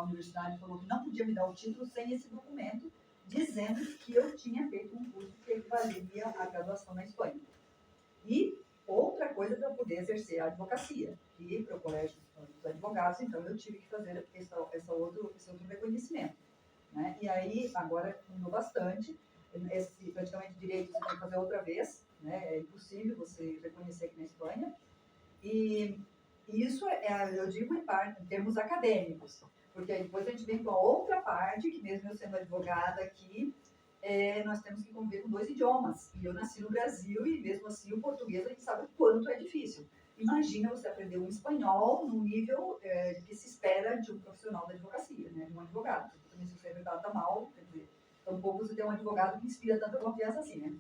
universidade falou que não podia me dar o título sem esse documento dizendo que eu tinha feito um curso que equivalia à graduação na Espanha. E outra coisa para poder exercer a advocacia, que para o colégio dos advogados, então eu tive que fazer esse outro reconhecimento. Né? E aí, agora mudou bastante, esse praticamente direito você tem que fazer outra vez, né? É impossível você reconhecer aqui na Espanha. E isso, eu digo em termos acadêmicos, porque aí depois a gente vem com a outra parte, que mesmo eu sendo advogada aqui, nós temos que conviver com 2 idiomas. E eu nasci no Brasil e mesmo assim o português a gente sabe o quanto é difícil. Imagina você aprender um espanhol no nível que se espera de um profissional da advocacia, né? De um advogado. Também se você trata mal, quer dizer, tampouco você tem um advogado que inspira tanta confiança assim, né?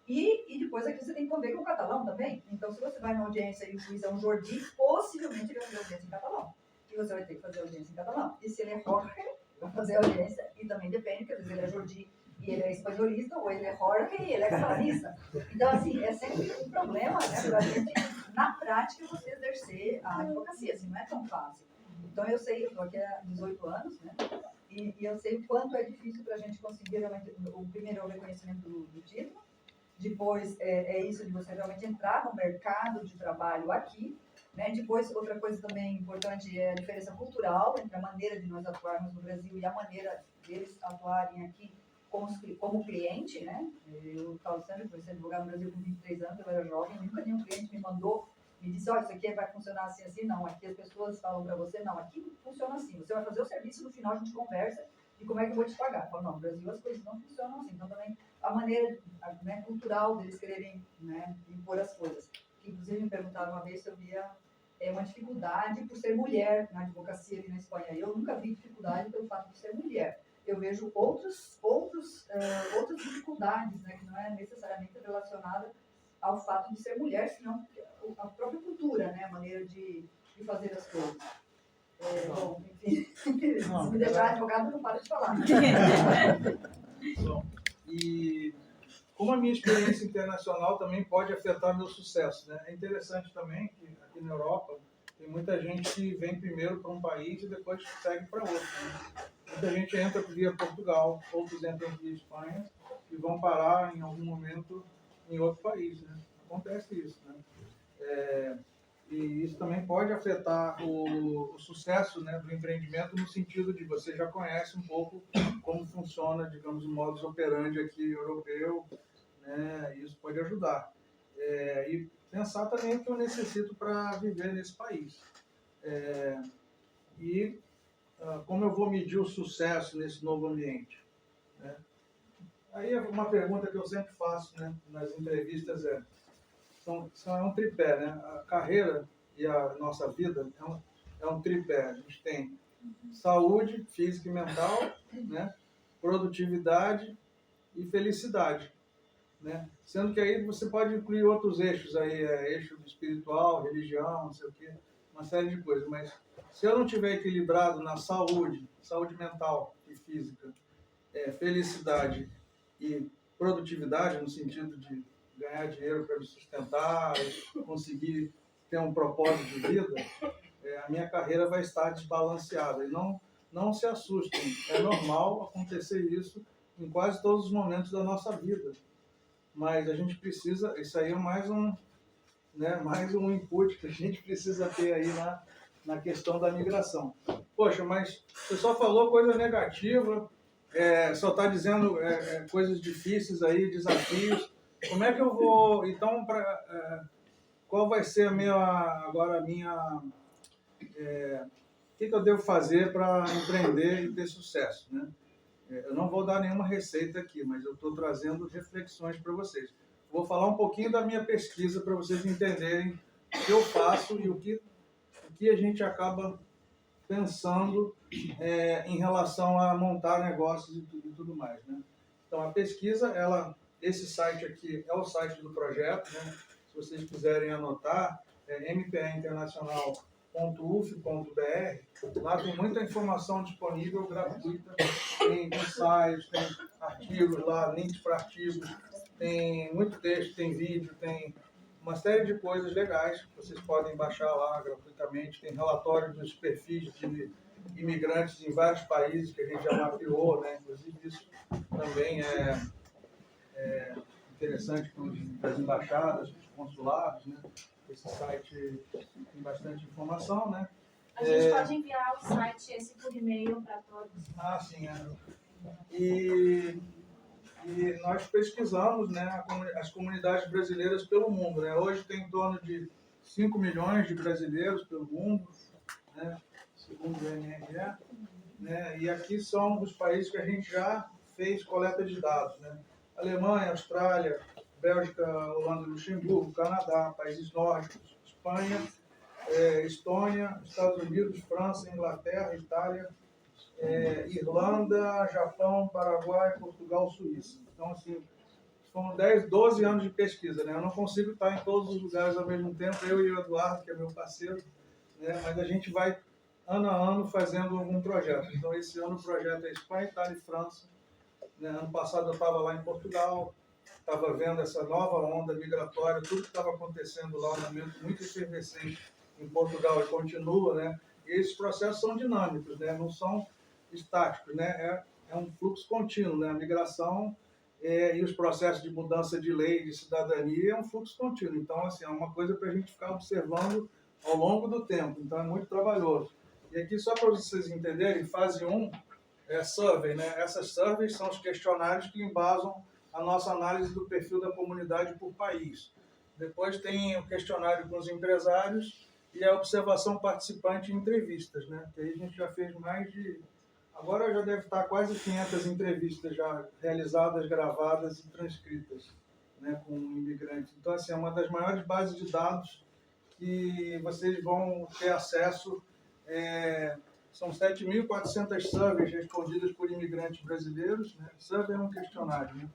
E depois aqui você tem que conviver com o catalão também. Então, se você vai na audiência e o juiz é um Jordi, possivelmente ele vai fazer audiência em catalão. E você vai ter que fazer audiência em catalão. E se ele é Jorge, vai fazer audiência, e também depende, porque às vezes ele é Jordi e ele é espanholista, ou ele é Jorge e ele é catalanista. Então, assim, é sempre um problema, né, para a gente, na prática, você exercer a advocacia. Assim, não é tão fácil. Então, eu sei, eu estou aqui há 18 anos, né? E eu sei o quanto é difícil para a gente conseguir realmente, o primeiro é o reconhecimento do título. Depois, isso de você realmente entrar no mercado de trabalho aqui. Né? Depois, outra coisa também importante é a diferença cultural entre a maneira de nós atuarmos no Brasil e a maneira deles atuarem aqui como cliente. Né? Eu estava sempre, comecei a advogar no Brasil com 23 anos, eu era jovem, nunca nenhum cliente me disse, isso aqui vai funcionar assim, assim. Não, aqui as pessoas falam para você, não, aqui funciona assim. Você vai fazer o serviço, no final a gente conversa e como é que eu vou te pagar? Eu falo, não, no Brasil as coisas não funcionam assim. Então, também a maneira, né, cultural deles quererem, né, impor as coisas. Inclusive, me perguntaram uma vez se eu via uma dificuldade por ser mulher na advocacia aqui na Espanha. Eu nunca vi dificuldade pelo fato de ser mulher. Eu vejo outras dificuldades, né, que não é necessariamente relacionada ao fato de ser mulher, senão a própria cultura, né, a maneira de fazer as coisas. Bom, enfim, se me deixar advogado, eu não paro de falar. Bom, e como a minha experiência internacional também pode afetar meu sucesso, né? É interessante também que aqui na Europa tem muita gente que vem primeiro para um país e depois segue para outro. Né? Muita gente entra via Portugal, outros entram via Espanha e vão parar em algum momento em outro país, né? Acontece isso, né? E isso também pode afetar o sucesso, né, do empreendimento no sentido de você já conhece um pouco como funciona, digamos, o modus operandi aqui europeu, né, isso pode ajudar. E pensar também o que eu necessito para viver nesse país. Como eu vou medir o sucesso nesse novo ambiente? Né? Aí uma pergunta que eu sempre faço, né, nas entrevistas é um tripé, né? A carreira e a nossa vida é um tripé. A gente tem saúde física e mental, né? Produtividade e felicidade. Né? Sendo que aí você pode incluir outros eixos, aí, eixo espiritual, religião, não sei o quê, uma série de coisas. Mas se eu não tiver equilibrado na saúde mental e física, felicidade e produtividade, no sentido de ganhar dinheiro para me sustentar, conseguir ter um propósito de vida, a minha carreira vai estar desbalanceada. E não se assustem, é normal acontecer isso em quase todos os momentos da nossa vida. Mas a gente precisa, isso aí é mais um input que a gente precisa ter aí na questão da migração. Poxa, mas você só falou coisa negativa, só está dizendo coisas difíceis aí, desafios. Como é que eu vou, então, qual vai ser o que eu devo fazer para empreender e ter sucesso, né? Eu não vou dar nenhuma receita aqui, mas eu estou trazendo reflexões para vocês. Vou falar um pouquinho da minha pesquisa para vocês entenderem o que eu faço e o que a gente acaba pensando em relação a montar negócios e tudo mais, né? Então, a pesquisa, esse site aqui é o site do projeto, né? Se vocês quiserem anotar, é mpeinternacional.uf.br. Lá tem muita informação disponível, gratuita. Tem ensaios, tem artigos lá, links para artigos, tem muito texto, tem vídeo, tem uma série de coisas legais que vocês podem baixar lá gratuitamente. Tem relatório dos perfis imigrantes em vários países que a gente já mapeou, né? Inclusive isso também é interessante para as embaixadas, para os consulados, né? Esse site tem bastante informação, né? A gente pode enviar o site esse por e-mail para todos. Ah, sim. E nós pesquisamos, né, as comunidades brasileiras pelo mundo, né? Hoje tem em torno de 5 milhões de brasileiros pelo mundo, né, segundo o MRE, né? E aqui são os países que a gente já fez coleta de dados, né? Alemanha, Austrália, Bélgica, Holanda, Luxemburgo, Canadá, países nórdicos, Espanha, Estônia, Estados Unidos, França, Inglaterra, Itália, Irlanda, Japão, Paraguai, Portugal, Suíça. Então, assim, foram 12 anos de pesquisa, né? Eu não consigo estar em todos os lugares ao mesmo tempo, eu e o Eduardo, que é meu parceiro, né? Mas a gente vai, ano a ano, fazendo algum projeto. Então, esse ano o projeto é Espanha, Itália e França. Né? Ano passado eu estava lá em Portugal, estava vendo essa nova onda migratória, tudo que estava acontecendo lá, um momento muito efervescente em Portugal e continua, né? E esses processos são dinâmicos, né? Não são estáticos, né? É um fluxo contínuo, né? A migração e os processos de mudança de lei, de cidadania, é um fluxo contínuo. Então, assim, é uma coisa para a gente ficar observando ao longo do tempo. Então, é muito trabalhoso. E aqui, só para vocês entenderem, fase 1 é survey, né? Essas surveys são os questionários que embasam a nossa análise do perfil da comunidade por país. Depois tem o questionário com os empresários e a observação participante em entrevistas, né? Que aí a gente já fez mais de... Agora já deve estar quase 500 entrevistas já realizadas, gravadas e transcritas, né, com imigrantes. Então, assim, é uma das maiores bases de dados que vocês vão ter acesso. São 7.400 surveys respondidas por imigrantes brasileiros, né? Survey é um questionário, né?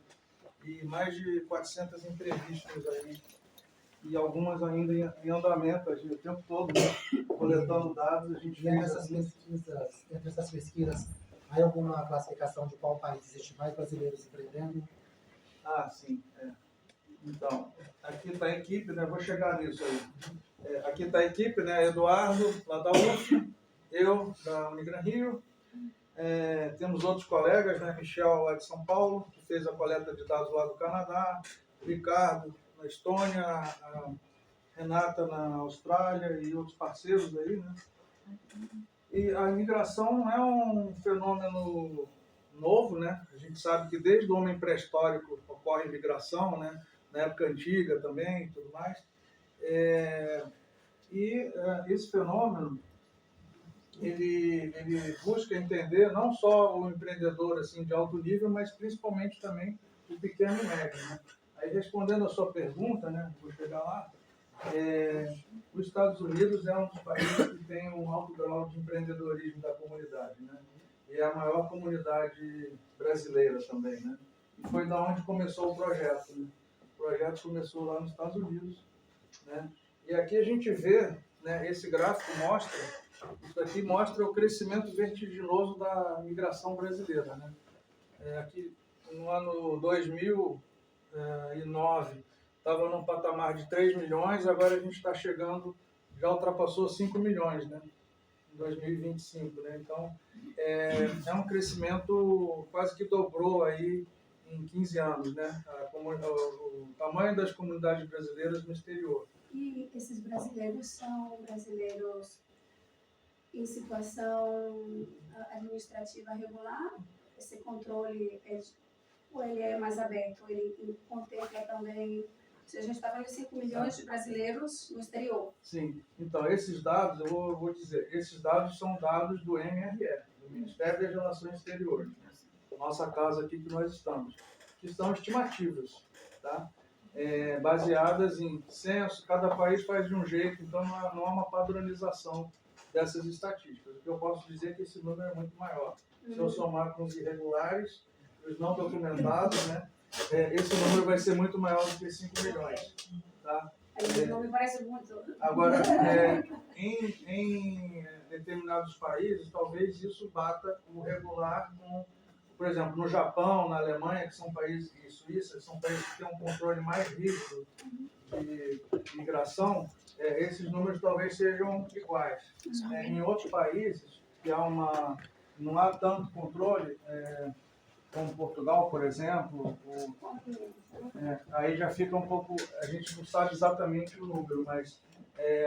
E mais de 400 entrevistas aí, e algumas ainda em andamento, a gente, o tempo todo, né, coletando dados. A gente E entre essas pesquisas, há alguma classificação de qual país existe mais brasileiros empreendendo? Ah, sim. Então, aqui está a equipe, né? Vou chegar nisso aí. Aqui está a equipe, né? Eduardo, lá da UF, eu, da Unigran Rio. Temos outros colegas, né? Michel, lá de São Paulo, que fez a coleta de dados lá do Canadá, Ricardo, na Estônia, a Renata, na Austrália e outros parceiros aí, né? E a imigração não é um fenômeno novo, né? A gente sabe que desde o homem pré-histórico ocorre imigração, né? Na época antiga também e tudo mais. Esse fenômeno, ele busca entender não só o empreendedor assim, de alto nível, mas principalmente também o pequeno e médio, né? Aí, respondendo a sua pergunta, né? Vou chegar lá. Os Estados Unidos é um dos países que tem um alto grau de empreendedorismo da comunidade, né? E é a maior comunidade brasileira também, né? E foi da onde começou o projeto, né? O projeto começou lá nos Estados Unidos, né? E aqui a gente vê, né, esse gráfico mostra, isso aqui mostra o crescimento vertiginoso da migração brasileira, né? Aqui no ano 2009 estava num patamar de 3 milhões, agora a gente está chegando, já ultrapassou 5 milhões, né? Em 2025, né? Então, é um crescimento quase que dobrou aí em 15 anos, né? O tamanho das comunidades brasileiras no exterior. E esses brasileiros são brasileiros em situação administrativa regular? Esse controle, ou ele é mais aberto? Ele contempla também... A gente está falando de 5 milhões de brasileiros no exterior. Sim. Então, esses dados, eu vou dizer, esses dados são dados do MRE, do Ministério das Relações Exteriores, né? Nossa casa aqui que nós estamos, que são estimativas, tá? Baseadas em censo, cada país faz de um jeito, então não há uma padronização dessas estatísticas. O que eu posso dizer é que esse número é muito maior. Se eu somar com os irregulares, os não documentados, né? Esse número vai ser muito maior do que 5 milhões. Tá? Não me parece muito. Agora, em determinados países, talvez isso bata o regular com, por exemplo, no Japão, na Alemanha, que são países, e Suíça, que são países que têm um controle mais rígido de migração, esses números talvez sejam iguais. Em outros países, que não há tanto controle, como Portugal, por exemplo, aí já fica um pouco, a gente não sabe exatamente o número, mas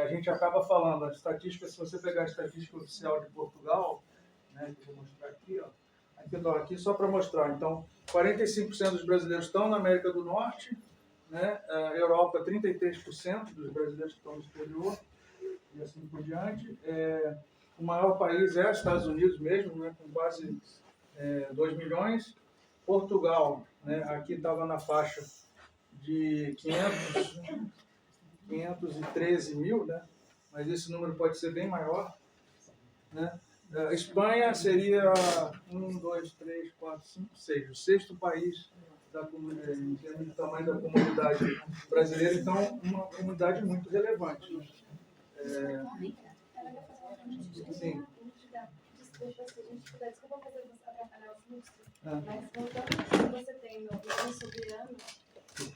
a gente acaba falando, a estatística, se você pegar a estatística oficial de Portugal, né, que eu vou mostrar aqui, ó, aqui só para mostrar, então, 45% dos brasileiros estão na América do Norte, né, a Europa, 33% dos brasileiros que estão no exterior, e assim por diante. O maior país é os Estados Unidos mesmo, né, com quase 2 milhões. Portugal, né, aqui estava na faixa de 513 mil, né, mas esse número pode ser bem maior. Né? A Espanha seria 1, 2, 3, 4, 5, 6, o sexto país em termos de tamanho da comunidade brasileira, então uma comunidade muito relevante. Sim. Desculpa fazer você atrapalhar o fluxo, mas voltando ao que você tem no ano sobre ano.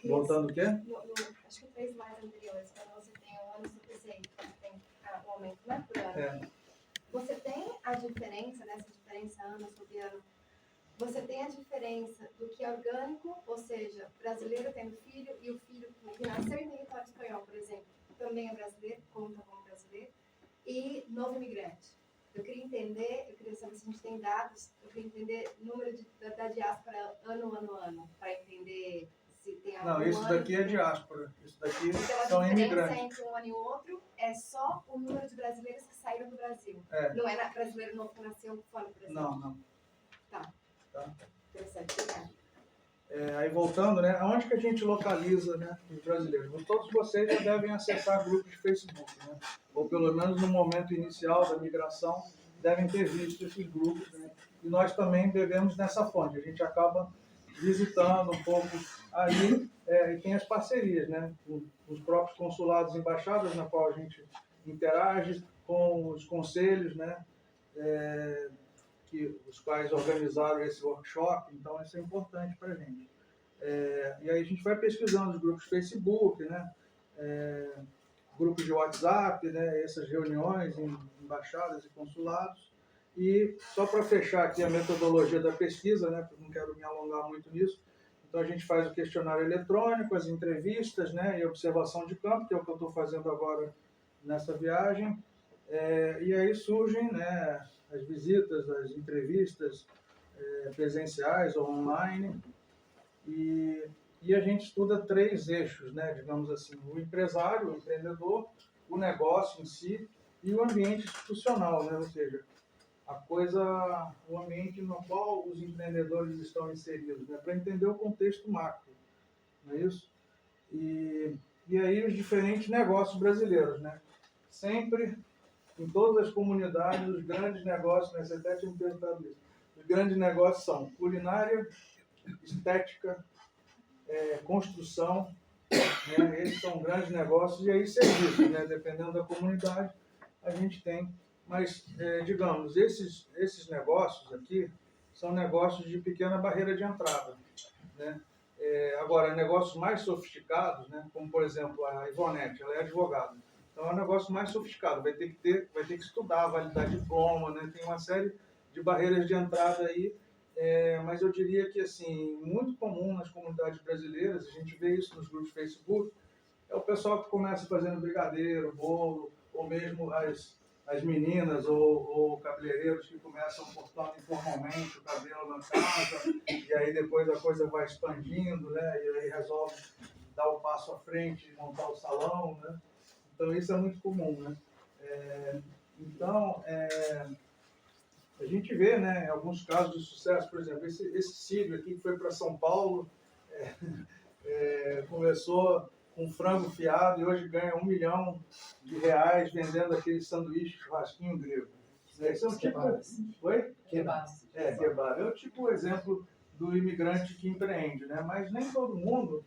Voltando o quê? Acho que 3 slides anteriores, quando você tem o ano sobre 6, tem o aumento, não é por ano. Você tem a diferença, nessa diferença ano sobre ano, você tem a diferença do que é orgânico, ou seja, brasileiro tendo filho e o filho que nasceu em território espanhol, por exemplo, também é brasileiro, conta como brasileiro, e novo imigrante. Eu queria saber se a gente tem dados, eu queria entender o número da diáspora ano, para entender se tem algum Não, isso daqui é diáspora, isso daqui são imigrantes. A diferença entre um ano e outro é só o número de brasileiros que saíram do Brasil. Não é brasileiro novo que nasceu fora do Brasil. Não. Tá. Interessante, aí voltando, né, aonde que a gente localiza, né, os brasileiros? Todos vocês já devem acessar grupos de Facebook, né, ou pelo menos no momento inicial da migração devem ter visto esses grupos, né, e nós também bebemos nessa fonte, a gente acaba visitando um pouco aí, e tem as parcerias, né, com os próprios consulados e embaixadas na qual a gente interage, com os conselhos, né, os quais organizaram esse workshop, então isso é importante para a gente. E aí a gente vai pesquisando os grupos Facebook, né, grupos de WhatsApp, né, essas reuniões em embaixadas e consulados. E só para fechar aqui a metodologia da pesquisa, né, porque eu não quero me alongar muito nisso, então a gente faz o questionário eletrônico, as entrevistas, né, e observação de campo, que é o que eu estou fazendo agora nessa viagem. E aí surgem, né, as visitas, as entrevistas presenciais ou online, e a gente estuda 3 eixos, né, digamos assim, o empresário, o empreendedor, o negócio em si e o ambiente institucional, né, ou seja, o ambiente no qual os empreendedores estão inseridos, né, para entender o contexto macro, não é isso? E aí os diferentes negócios brasileiros, né, sempre em todas as comunidades, os grandes negócios, né, você até tinha me perguntado isso, os grandes negócios são culinária, estética, construção, né, esses são grandes negócios, e aí serviços, né, dependendo da comunidade, a gente tem. Mas, digamos, esses negócios aqui são negócios de pequena barreira de entrada, né? Agora, negócios mais sofisticados, né, como, por exemplo, a Ivonete, ela é advogada. Então, é um negócio mais sofisticado, vai ter que estudar, validar diploma, né? Tem uma série de barreiras de entrada aí, mas eu diria que, assim, muito comum nas comunidades brasileiras, a gente vê isso nos grupos de Facebook, é o pessoal que começa fazendo brigadeiro, bolo, ou mesmo as meninas ou cabeleireiros que começam cortando informalmente o cabelo na casa, e aí depois a coisa vai expandindo, né? E aí resolve dar o passo à frente e montar o salão, né? Então isso é muito comum, né? Então, a gente vê, né, alguns casos de sucesso, por exemplo, esse Cílio aqui que foi para São Paulo, começou com frango fiado e hoje ganha R$1 milhão vendendo aquele sanduíche churrasquinho grego. Esse é um tipo... Oi? Kebab. Kebab. É o tipo exemplo do imigrante que empreende, né? Mas nem todo mundo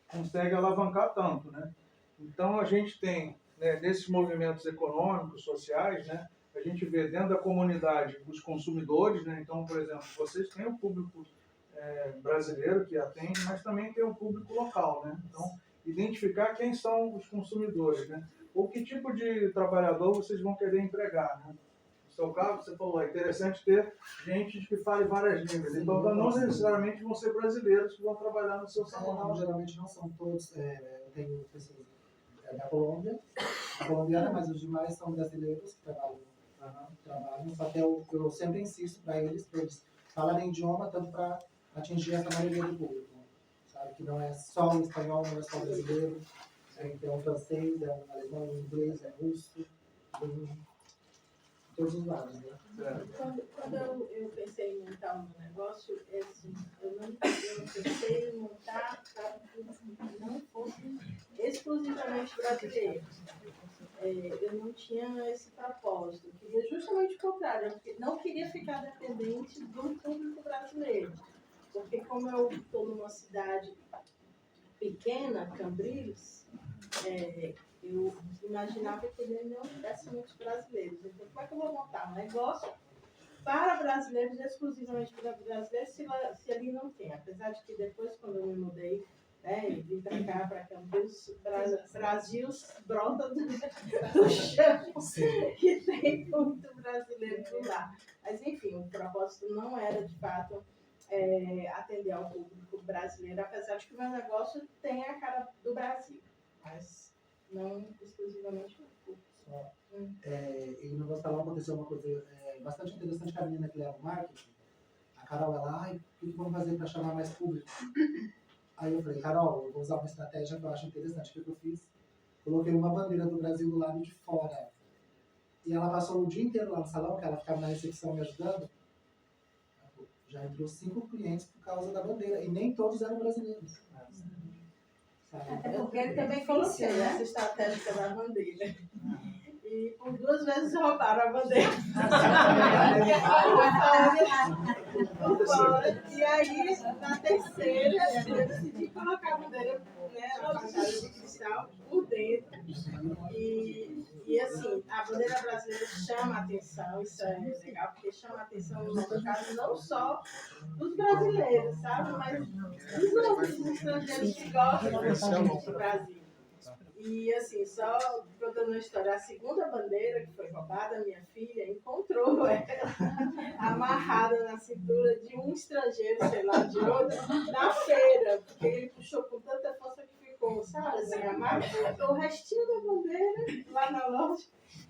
consegue alavancar tanto, né? Então a gente tem, né, nesses movimentos econômicos, sociais, né, a gente vê dentro da comunidade os consumidores, né? Então, por exemplo, vocês têm o público brasileiro que atende, mas também tem o público local, né? Então, identificar quem são os consumidores, né? ou que tipo de trabalhador vocês vão querer empregar, né? No seu caso, você falou, é interessante ter gente que fale várias línguas. Então, não necessariamente vão ser brasileiros que vão trabalhar no seu salão. Não, geralmente não são todos. Eu tenho pessoas da Colômbia, colombiana, mas os demais são brasileiros que trabalham. Só que eu sempre insisto para eles falarem idioma tanto para atingir essa maioria do público. Sabe? Que não é só o espanhol, não é só o brasileiro. É um francês, é um alemão, um inglês, é russo. Tem todos os lados, né? Quando eu pensei em montar um negócio, assim, eu pensei em montar para que não fosse exclusivamente brasileiro. Eu não tinha esse propósito. Eu queria justamente o contrário. Eu não queria ficar dependente do público brasileiro. Porque como eu estou numa cidade pequena, Cambriles, eu imaginava que ele não tivesse muitos brasileiros. Então, como é que eu vou montar um negócio para brasileiros, exclusivamente para brasileiros, se ali não tem? Apesar de que depois, quando eu me mudei, né, e vim para cá, para Campinas, Brasil brota do chão, que tem muito brasileiro por lá. Mas, enfim, o propósito não era, de fato, atender ao público brasileiro, apesar de que o meu negócio tem a cara do Brasil, mas não exclusivamente o público. E no meu salão aconteceu uma coisa bastante interessante com a menina que leva o marketing. A Carol, ela, o que vamos fazer para chamar mais público? Aí eu falei, Carol, eu vou usar uma estratégia que eu acho interessante. O que eu fiz? Coloquei uma bandeira do Brasil do lado de fora. E ela passou o dia inteiro lá no salão, que ela ficava na recepção me ajudando. Já entrou 5 clientes por causa da bandeira. E nem todos eram brasileiros. Até porque ele também coloquei essa estratégia da bandeira. E por 2 vezes roubaram a bandeira. E aí, na terceira, eu decidi colocar a bandeira, né, a fachada de cristal por dentro. E assim, a bandeira brasileira chama a atenção, isso é legal, porque chama a atenção, no nosso caso, não só dos brasileiros, sabe? Mas dos outros estrangeiros que gostam do Brasil. E assim, só contando uma história, a segunda bandeira que foi roubada, minha filha encontrou ela amarrada na cintura de um estrangeiro, sei lá, de outro, na feira, porque ele puxou com tanta força que ficou, sabe, assim, amarrado, o restinho da bandeira lá na loja,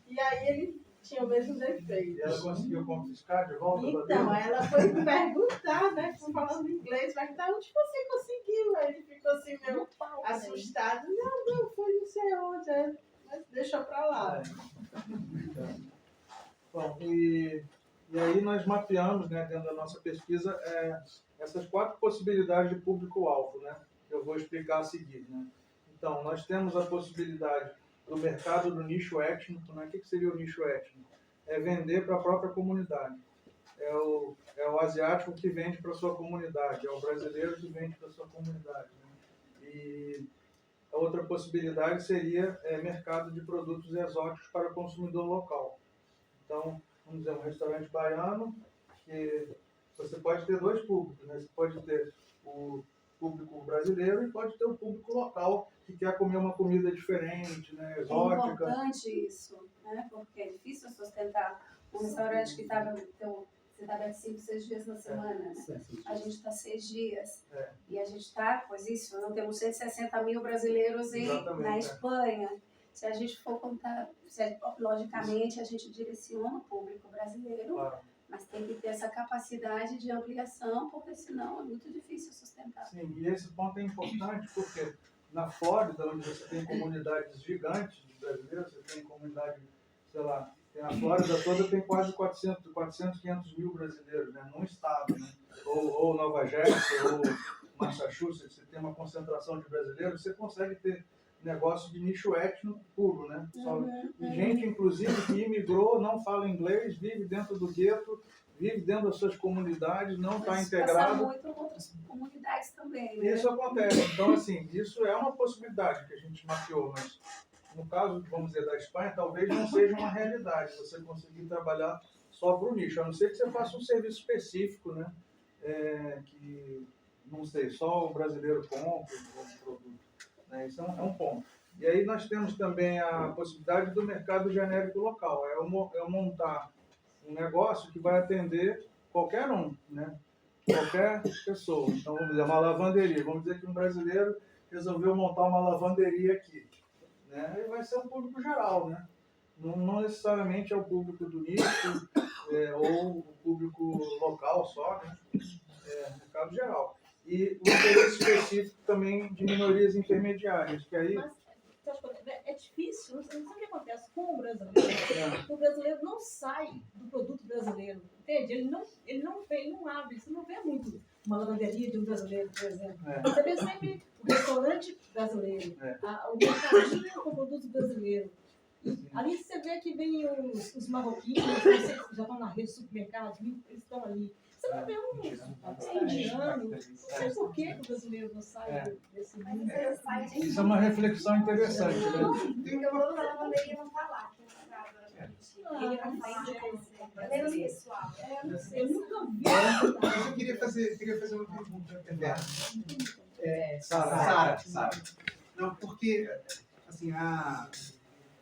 e aí ele tinha o mesmo defeito. E ela conseguiu confiscar de volta? Então, ela foi perguntar, né, falando inglês, perguntar onde você conseguiu. Aí ele ficou assim, meio assustado. Não, foi não sei onde, mas deixou pra lá. Bom, e aí nós mapeamos, né, dentro da nossa pesquisa, essas 4 possibilidades de público-alvo, né, que eu vou explicar a seguir, né. Então, nós temos a possibilidade do mercado do nicho étnico, né? O que seria o nicho étnico? É vender para a própria comunidade. É o asiático que vende para a sua comunidade, é o brasileiro que vende para a sua comunidade. Né? E a outra possibilidade seria mercado de produtos exóticos para o consumidor local. Então, vamos dizer, um restaurante baiano, que você pode ter 2 públicos, né? Você pode ter o público brasileiro e pode ter o público local que quer comer uma comida diferente, né, exótica. É importante isso, né? Porque é difícil sustentar um restaurante que estava você está aberto 5, 6 dias na semana, né? A gente está 6 dias. E a gente está, pois isso, não temos 160 mil brasileiros na Espanha. Se a gente for contar, logicamente a gente direciona o público brasileiro, claro. Mas tem que ter essa capacidade de ampliação, porque senão é muito difícil sustentar. Sim, e esse ponto é importante porque na Flórida, onde você tem comunidades gigantes de brasileiros, você tem comunidade, sei lá, a Flórida toda tem quase 400, 500 mil brasileiros, né, num estado, né? Ou Nova Jersey, ou Massachusetts, você tem uma concentração de brasileiros, você consegue ter negócio de nicho étnico puro, né? E gente, inclusive, que imigrou, não fala inglês, vive dentro do gueto, vive dentro das suas comunidades, não está integrado. Isso passa muito com outras comunidades também, né? Isso acontece. Então, assim, isso é uma possibilidade que a gente mapeou, mas no caso, vamos dizer, da Espanha, talvez não seja uma realidade você conseguir trabalhar só para o nicho, a não ser que você faça um serviço específico, né? Que, não sei, só o brasileiro compra um produto. Isso é um ponto. E aí nós temos também a possibilidade do mercado genérico local. É eu montar um negócio que vai atender qualquer um, né? Qualquer pessoa. Então, vamos dizer, uma lavanderia. Vamos dizer que um brasileiro resolveu montar uma lavanderia aqui, né? E vai ser um público geral, né? Não necessariamente é o público do nicho ou o público local só, né? É mercado geral. E o interesse específico também de minorias intermediárias, que aí... Mas, é difícil, não sei o que acontece com o brasileiro. O brasileiro não sai do produto brasileiro, entende? Ele não abre, você não vê muito uma lavanderia de um brasileiro, por exemplo. Você vê sempre o restaurante brasileiro, o mercadinho com produto brasileiro. Ali você vê que vem os marroquinos, já estão na rede de supermercados, eles estão ali. Você não vê um indiano, não sei por que o brasileiro não sai desse mundo. Isso é uma reflexão interessante, né? Porque o dono da lavanderia não está lá, aqui na casa. Ele não vende com menos pessoal. Eu nunca vi. Mas eu queria fazer uma pergunta também. Sara. Não, porque assim, a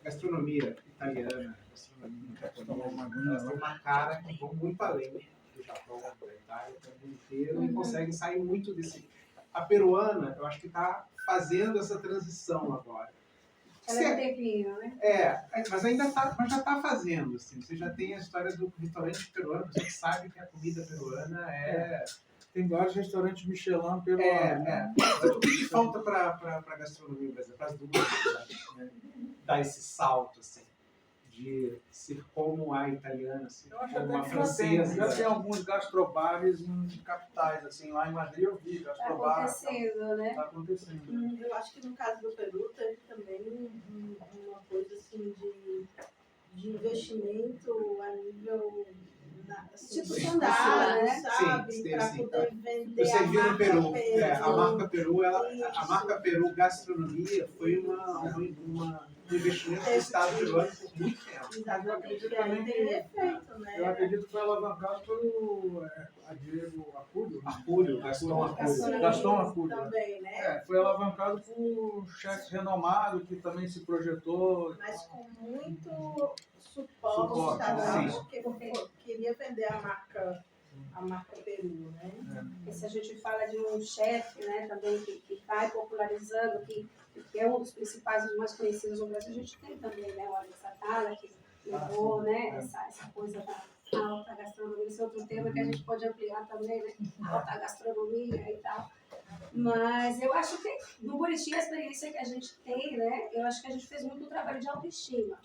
gastronomia italiana, a gastronomia japonesa, elas têm uma cara que vão muito além do Japão, da Itália, do mundo inteiro, e conseguem sair muito desse... A peruana, eu acho que está fazendo essa transição agora. Ela é um tempinho, né? Mas ainda mas já está fazendo, assim. Você já tem a história do restaurante peruano, você sabe que a comida peruana é... Tem vários restaurantes Michelin peruanos. Mas o que falta para a gastronomia brasileira, para as duas, né? Dar esse salto, assim, de ser como a italiana, ser Eu acho como até a que francesa. já tem alguns gastrobares em capitais, assim, lá em Madrid eu vi Tá gastrobar. acontecendo, né? Tá acontecendo. Eu acho que no caso do Peru teve também uma coisa assim de investimento a nível Institucional, né? sabe? Sim, Para sim. poder vender Você a viu no marca Peru, Peru. a marca Peru, Isso. a marca Peru Gastronomia foi um investimento do Estado peruano por muito tempo. Exatamente, que aí tem efeito, né? Eu acredito que foi alavancado pelo Diego Apúlio. Gaston Apúlio. Gaston Apúlio. Também, né? Foi alavancado por chefe renomado que também se projetou. Mas com muito suporte dos Suporte, Estados sim. Unidos, porque queria vender a marca Peru, né? Porque se a gente fala de um chefe, né, também que vai popularizando, que é um dos principais, os mais conhecidos no Brasil, a gente tem também, né, o Alex Atala, que levou, né, essa coisa da alta gastronomia, esse é outro tema que a gente pode ampliar também, né, alta gastronomia e tal. Mas eu acho que no Buriti a experiência que a gente tem, né, eu acho que a gente fez muito trabalho de autoestima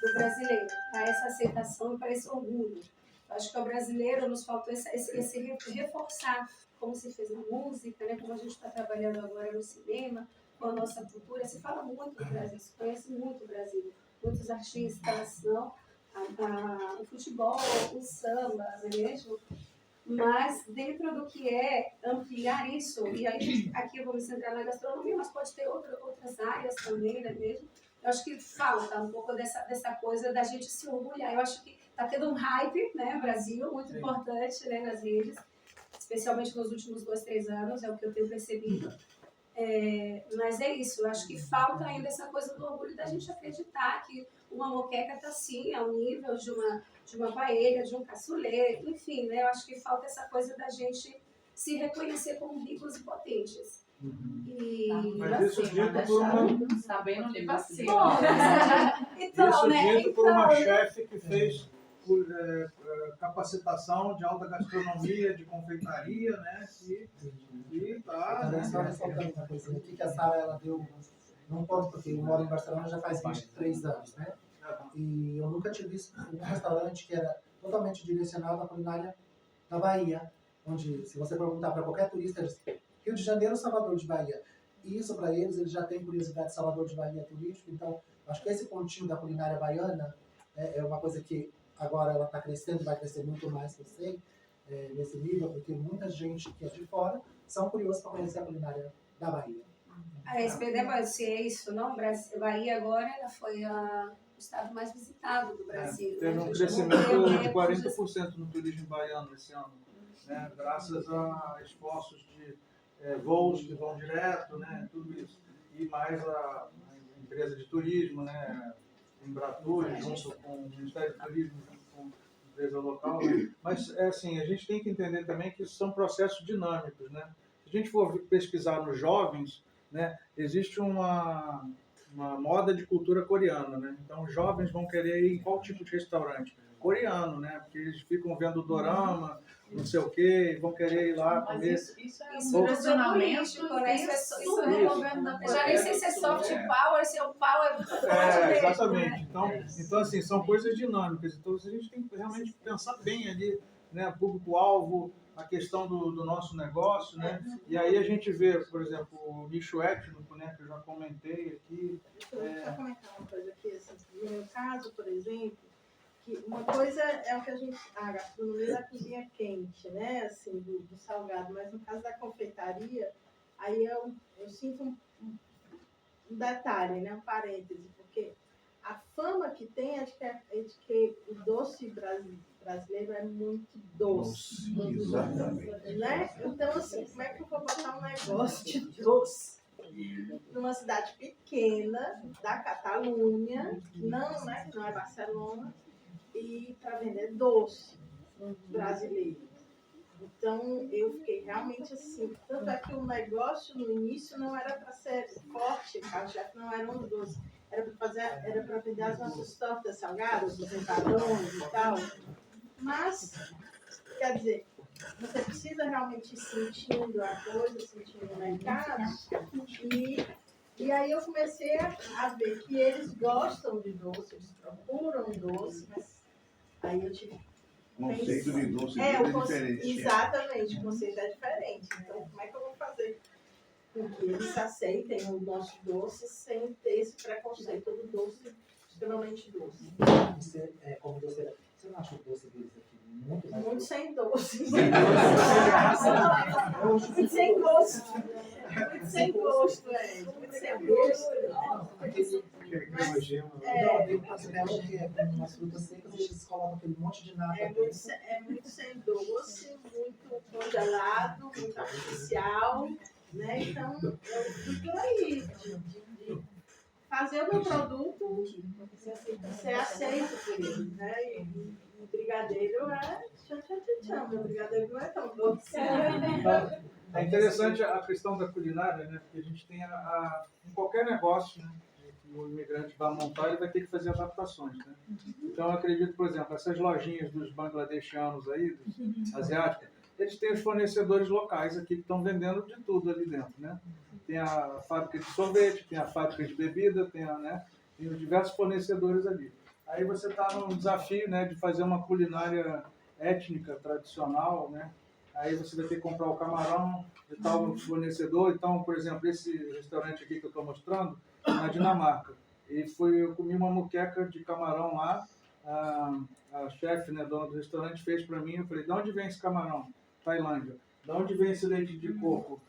do brasileiro, para essa aceitação e para esse orgulho. Eu acho que o brasileiro nos faltou esse reforçar, como se fez na música, né, como a gente está trabalhando agora no cinema, com a nossa cultura. Se fala muito do Brasil, se conhece muito o Brasil. Muitos artistas, não? O futebol, o samba, não é mesmo? Mas dentro do que é ampliar isso, e aí aqui eu vou me centrar na gastronomia, mas pode ter outras áreas também, não é mesmo? Eu acho que falta um pouco dessa coisa da gente se orgulhar. Eu acho que está tendo um hype, né, Brasil, muito importante, né, nas redes, especialmente nos últimos 2, 3 anos, é o que eu tenho percebido. Mas é isso, eu acho que falta ainda essa coisa do orgulho da gente acreditar que uma moqueca está sim ao nível de uma paella, de um cassoulet, enfim, né, eu acho que falta essa coisa da gente se reconhecer como ricos e potentes. Mas isso dito por uma... Sabendo de vacina. Então, Isso né? dito por uma chefe que fez capacitação de alta gastronomia, de confeitaria, né? E tá, Também né? só ressaltando uma coisa aqui, que a Sara, ela deu, não pode, porque eu moro em Barcelona já faz 23 anos, né? E eu nunca tinha visto um restaurante que era totalmente direcionado à culinária da Bahia, onde, se você perguntar para qualquer turista, eles dizem, Rio de Janeiro, Salvador de Bahia. E isso, para eles já têm curiosidade de Salvador de Bahia turístico, então, acho que esse pontinho da culinária baiana é uma coisa que agora ela está crescendo, vai crescer muito mais, eu sei, nesse nível, porque muita gente que é de fora são curiosos para conhecer a culinária da Bahia. A SPD vai ser isso, não? Bahia agora ela foi o estado mais visitado do Brasil. Teve né? um A gente não crescimento tem, de né, 40% no turismo baiano esse ano, né? Graças a esforços de voos que vão direto, né? Tudo isso. E mais empresa de turismo, né? Embratur, junto com o Ministério do Turismo, junto com a empresa local. Né? Mas, assim, a gente tem que entender também que são processos dinâmicos, né? Se a gente for pesquisar nos jovens, né, existe uma moda de cultura coreana, né? Então, os jovens vão querer ir em qual tipo de restaurante? Coreano, né? Porque eles ficam vendo dorama, não sei o quê, e vão querer ir lá Mas comer. isso é Isso um é posicionamento político, né? Isso é do Isso. governo da Eu já nem sei se é soft power, se é o power muito forte mesmo, Exatamente. né? Então, assim, são coisas dinâmicas. Então, a gente tem que realmente pensar bem ali, né? Público-alvo, a questão do nosso negócio, né? E aí a gente vê, por exemplo, o nicho étnico, né? Que eu já comentei aqui. Deixa eu só comentar uma coisa aqui, assim, no meu caso, por exemplo, que uma coisa é o que a gastronomia da cozinha quente, né, assim, do salgado, mas no caso da confeitaria, aí eu sinto um detalhe, né, um parêntese, porque a fama que tem é de que o doce brasileiro é muito doce. Exatamente. Né? Então, assim, como é que eu vou botar um negócio de doce numa cidade pequena da Catalunha, que não, né, que não é Barcelona, e para vender doce brasileiro? Então, eu fiquei realmente assim. Tanto é que o negócio no início não era para ser forte, o carro-chefe não eram os doces. Era para vender as nossas tortas salgadas, os empadões e tal. Mas, quer dizer, você precisa realmente ir sentindo a coisa, sentindo o mercado. E aí eu comecei a ver que eles gostam de doce, eles procuram doce, mas aí eu tive. O conceito de doce É, é o diferente. exatamente, o conceito é diferente. Então, como é que eu vou fazer com que eles aceitem o nosso doce sem ter esse preconceito do doce extremamente doce? Você, como doceira, você não acha o doce deles aqui muito mais Muito doce? sem doce. Muito Muito sem gosto. Muito sem gosto, muito sem gosto. Não, tem pastel que é com umas frutas secas e eles colocam aquele monte de nata É muito sem doce, muito congelado, muito artificial, né? Então, eu fui por aí, de fazer o meu produto ser aceito por ele, né? E o brigadeiro é tchan, meu brigadeiro não é tão doce. É interessante a questão da culinária, né? Porque a gente tem em qualquer negócio, né, que o imigrante vai montar, ele vai ter que fazer adaptações, né? Então, eu acredito, por exemplo, essas lojinhas dos bangladeshianos aí, dos asiáticos, eles têm os fornecedores locais aqui que estão vendendo de tudo ali dentro, né? Tem a fábrica de sorvete, tem a fábrica de bebida, tem os diversos fornecedores ali. Aí você está num desafio, né, de fazer uma culinária étnica, tradicional, né? Aí você vai ter que comprar o camarão de tal fornecedor. Então, por exemplo, esse restaurante aqui que eu estou mostrando, na Dinamarca. Eu comi uma moqueca de camarão lá, a chefe, né, dona do restaurante, fez para mim. Eu falei, de onde vem esse camarão? Tailândia. De onde vem esse leite de coco?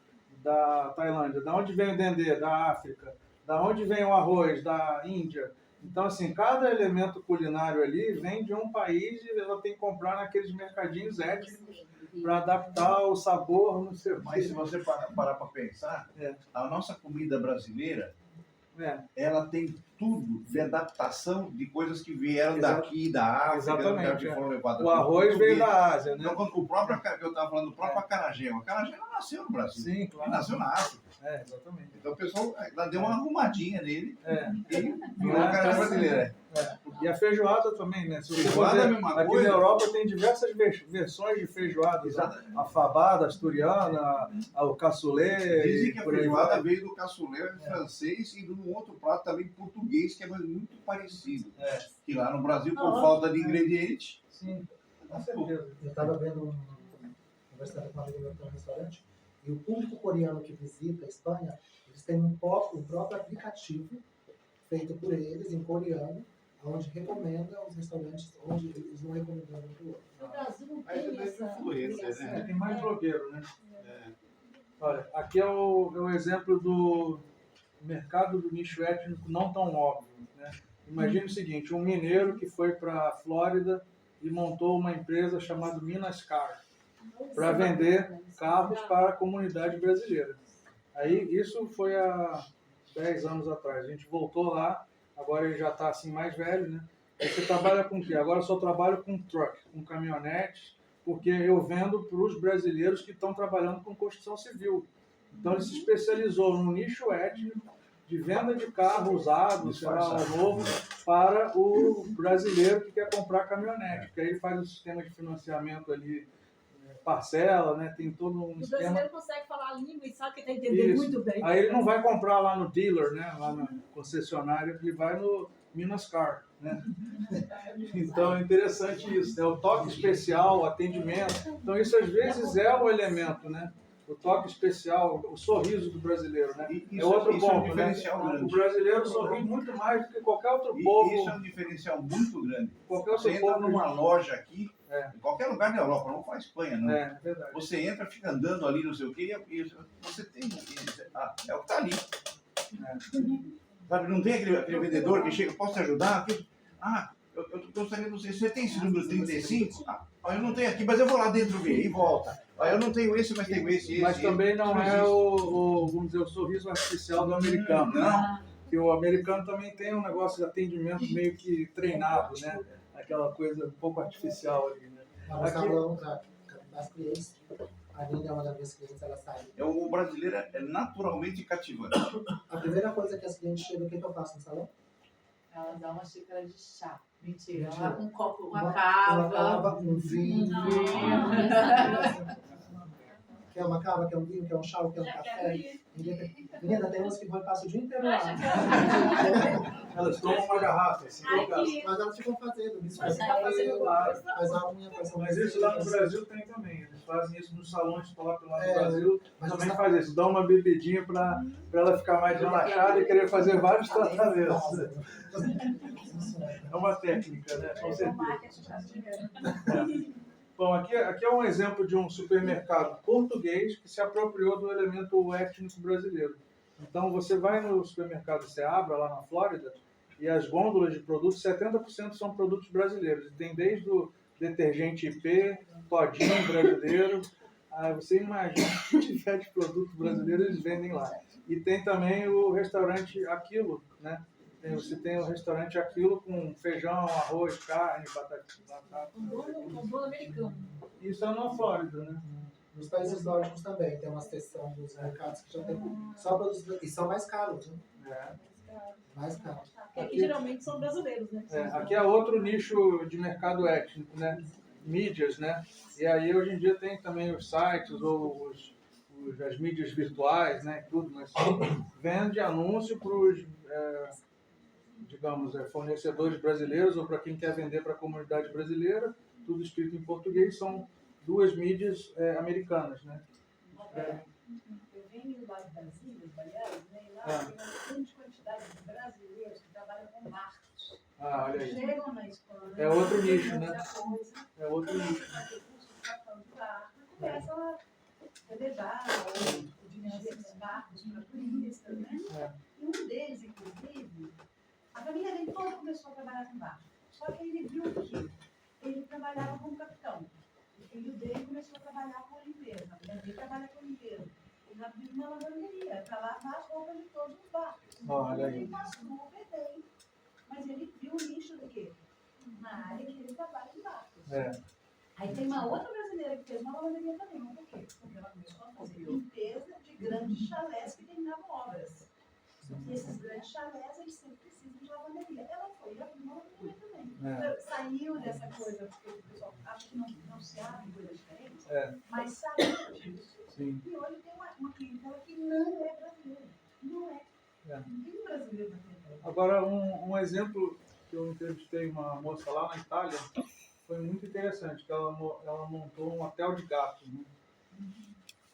Da Tailândia. De onde vem o dendê? Da África. Da onde vem o arroz? Da Índia. Então, assim, cada elemento culinário ali vem de um país e ela tem que comprar naqueles mercadinhos étnicos para adaptar o sabor, não sei o Mas quê. se você parar para pensar, a nossa comida brasileira, É, ela tem tudo de adaptação de coisas que vieram Exato. daqui, da África, Exatamente, que foram levadas o arroz veio da Ásia, né? Então, o próprio, que eu estava falando, o próprio acarajé. O acarajé não nasceu no Brasil, Sim, ele claro. nasceu na África. Exatamente. Então, o pessoal ela deu uma arrumadinha nele e virou É, acarajé brasileira. E a feijoada também, né? Se você Feijoada for é a ver, mesma aqui coisa. na Europa tem diversas versões de feijoadas. Exatamente. A fabada, a asturiana, o cassoulet. Dizem que a por aí feijoada vai. veio do cassoulet francês e de um outro prato também português, que é muito parecido. Que lá no Brasil, por falta de ingredientes, Sim, com certeza. Eu estava vendo, conversando com um amigo meu que tem um restaurante, e o público coreano que visita a Espanha, eles têm um próprio aplicativo feito por eles, em coreano, onde recomenda os restaurantes onde eles vão recomendando um para o outro. No Brasil não Aí tem também essa influência, né? obrigação. Tem mais blogueiro, né? Olha, aqui é o exemplo do mercado do nicho étnico não tão óbvio, né? Imagine o seguinte, um mineiro que foi para a Flórida e montou uma empresa chamada Minas Car para vender carros para a comunidade brasileira. Aí isso foi há 10 anos atrás. A gente voltou lá, agora ele já está assim mais velho, né? E você trabalha com o quê? Agora eu só trabalho com truck, com caminhonetes, porque eu vendo para os brasileiros que estão trabalhando com construção civil. Então ele se especializou no nicho étnico de venda de carro usado, sei lá, novo, para o brasileiro que quer comprar caminhonete. Porque aí ele faz um sistema de financiamento ali, parcela, né? Tem todo um O esquema. brasileiro consegue falar a língua e sabe que está entendendo Isso. muito bem. Aí ele não vai comprar lá no dealer, né? Lá na concessionária, ele vai no Minas Car, né? Então é interessante isso, né? O toque especial, o atendimento. Então isso às vezes é o elemento, né? O toque especial, o sorriso do brasileiro, né? Isso, É outro isso ponto, é um diferencial né? grande. O brasileiro sorri muito mais do que qualquer outro E povo. isso é um diferencial muito grande. Qualquer outro Você entra povo. numa loja aqui, É. em qualquer lugar da Europa, não faz Espanha, não. É verdade. Você entra, fica andando ali, não sei o quê, e você tem. É o que está ali. Sabe, não tem aquele vendedor que chega, posso te ajudar? Eu gostaria de você tem esse número 35? Eu não tenho aqui, mas eu vou lá dentro ver e volta. Eu não tenho esse, mas tenho esse. Mas também não é vamos dizer, o sorriso artificial do americano, né? Que o americano também tem um negócio de atendimento meio que treinado, né? Aquela coisa um pouco artificial ali, né? Nós falamos das clientes, a Nina é uma das minhas clientes, ela sai. O brasileiro é naturalmente cativante. A primeira coisa que as clientes chegam, o que eu faço no salão? Ela dá uma xícara de chá. Mentira. Ela um copo, uma Uma cava. cava, um vinho. Quer uma cava, quer um vinho, quer um chá, quer um café. Menina, tem uns que vão e passam o dia inteiro lá. Elas tomam uma garrafa, assim, Mas elas ficam fazendo. Isso Mas faz fazendo lá. faz a unha, faz a unha. Mas isso lá no Brasil tem também. Eles fazem isso nos salões top lá no É, Brasil. mas Também você- faz isso. Dá uma bebidinha para ela ficar mais relaxada e querer fazer vários tratamentos. É uma técnica, né? Com certeza. Bom, aqui é um exemplo de um supermercado português que se apropriou do elemento étnico brasileiro. Então, você vai no supermercado Seabra, lá na Flórida, e as gôndolas de produtos, 70% são produtos brasileiros. E tem desde o detergente IP, todinho brasileiro. Você imagina que tiver de produto brasileiro, eles vendem lá. E tem também o restaurante Aquilo, né? Você tem o restaurante Aquilo com feijão, arroz, carne, batata. Um dono americano. Isso é na Flórida, né? Nos países nórdicos também tem uma seção dos mercados que já tem só produtos e são mais caros, né? Mais caros. Aqui geralmente são brasileiros, né? Aqui é outro nicho de mercado étnico, né? Mídias, né? E aí hoje em dia tem também os sites ou as mídias virtuais, né? Tudo, mas vende anúncio para os digamos, fornecedores brasileiros ou para quem quer vender para a comunidade brasileira, tudo escrito em português, são duas mídias americanas, né? Eu venho lá de Brasília, de Baleares, né? E lá tem uma grande quantidade de brasileiros que trabalham com marcos. Olha aí. Chegam na Espanha. É outro nicho, né? É outro Coisa, nicho. começam a velejar ou dirigir esses barcos para turistas, né? E um deles, inclusive, a família dele toda começou a trabalhar com barco. Só que ele viu que ele trabalhava como capitão. O filho dele começou a trabalhar com limpeza. A mulher dele trabalha com limpeza. Ele abriu uma lavanderia para lavar as roupas de todos os barcos. Olha aí. Ele passou super bem. Mas ele viu o nicho do quê? Na área que ele trabalha em barcos. Aí tem uma outra brasileira que fez uma lavanderia também. Mas por quê? Porque ela começou a fazer limpeza de grandes chalés que terminavam obras. E esses grandes chalés, eles sempre precisam de lavanderia. Ela foi e abriu uma lavanderia também. Saiu dessa coisa, porque o pessoal acha que não se abre coisas diferentes, mas saiu disso. Sim. E hoje tem uma clientela que não é brasileira. Não é. Não tem brasileiro na clientela. Agora, um exemplo que eu entrevistei uma moça lá na Itália, foi muito interessante, que ela montou um hotel de gatos. Né?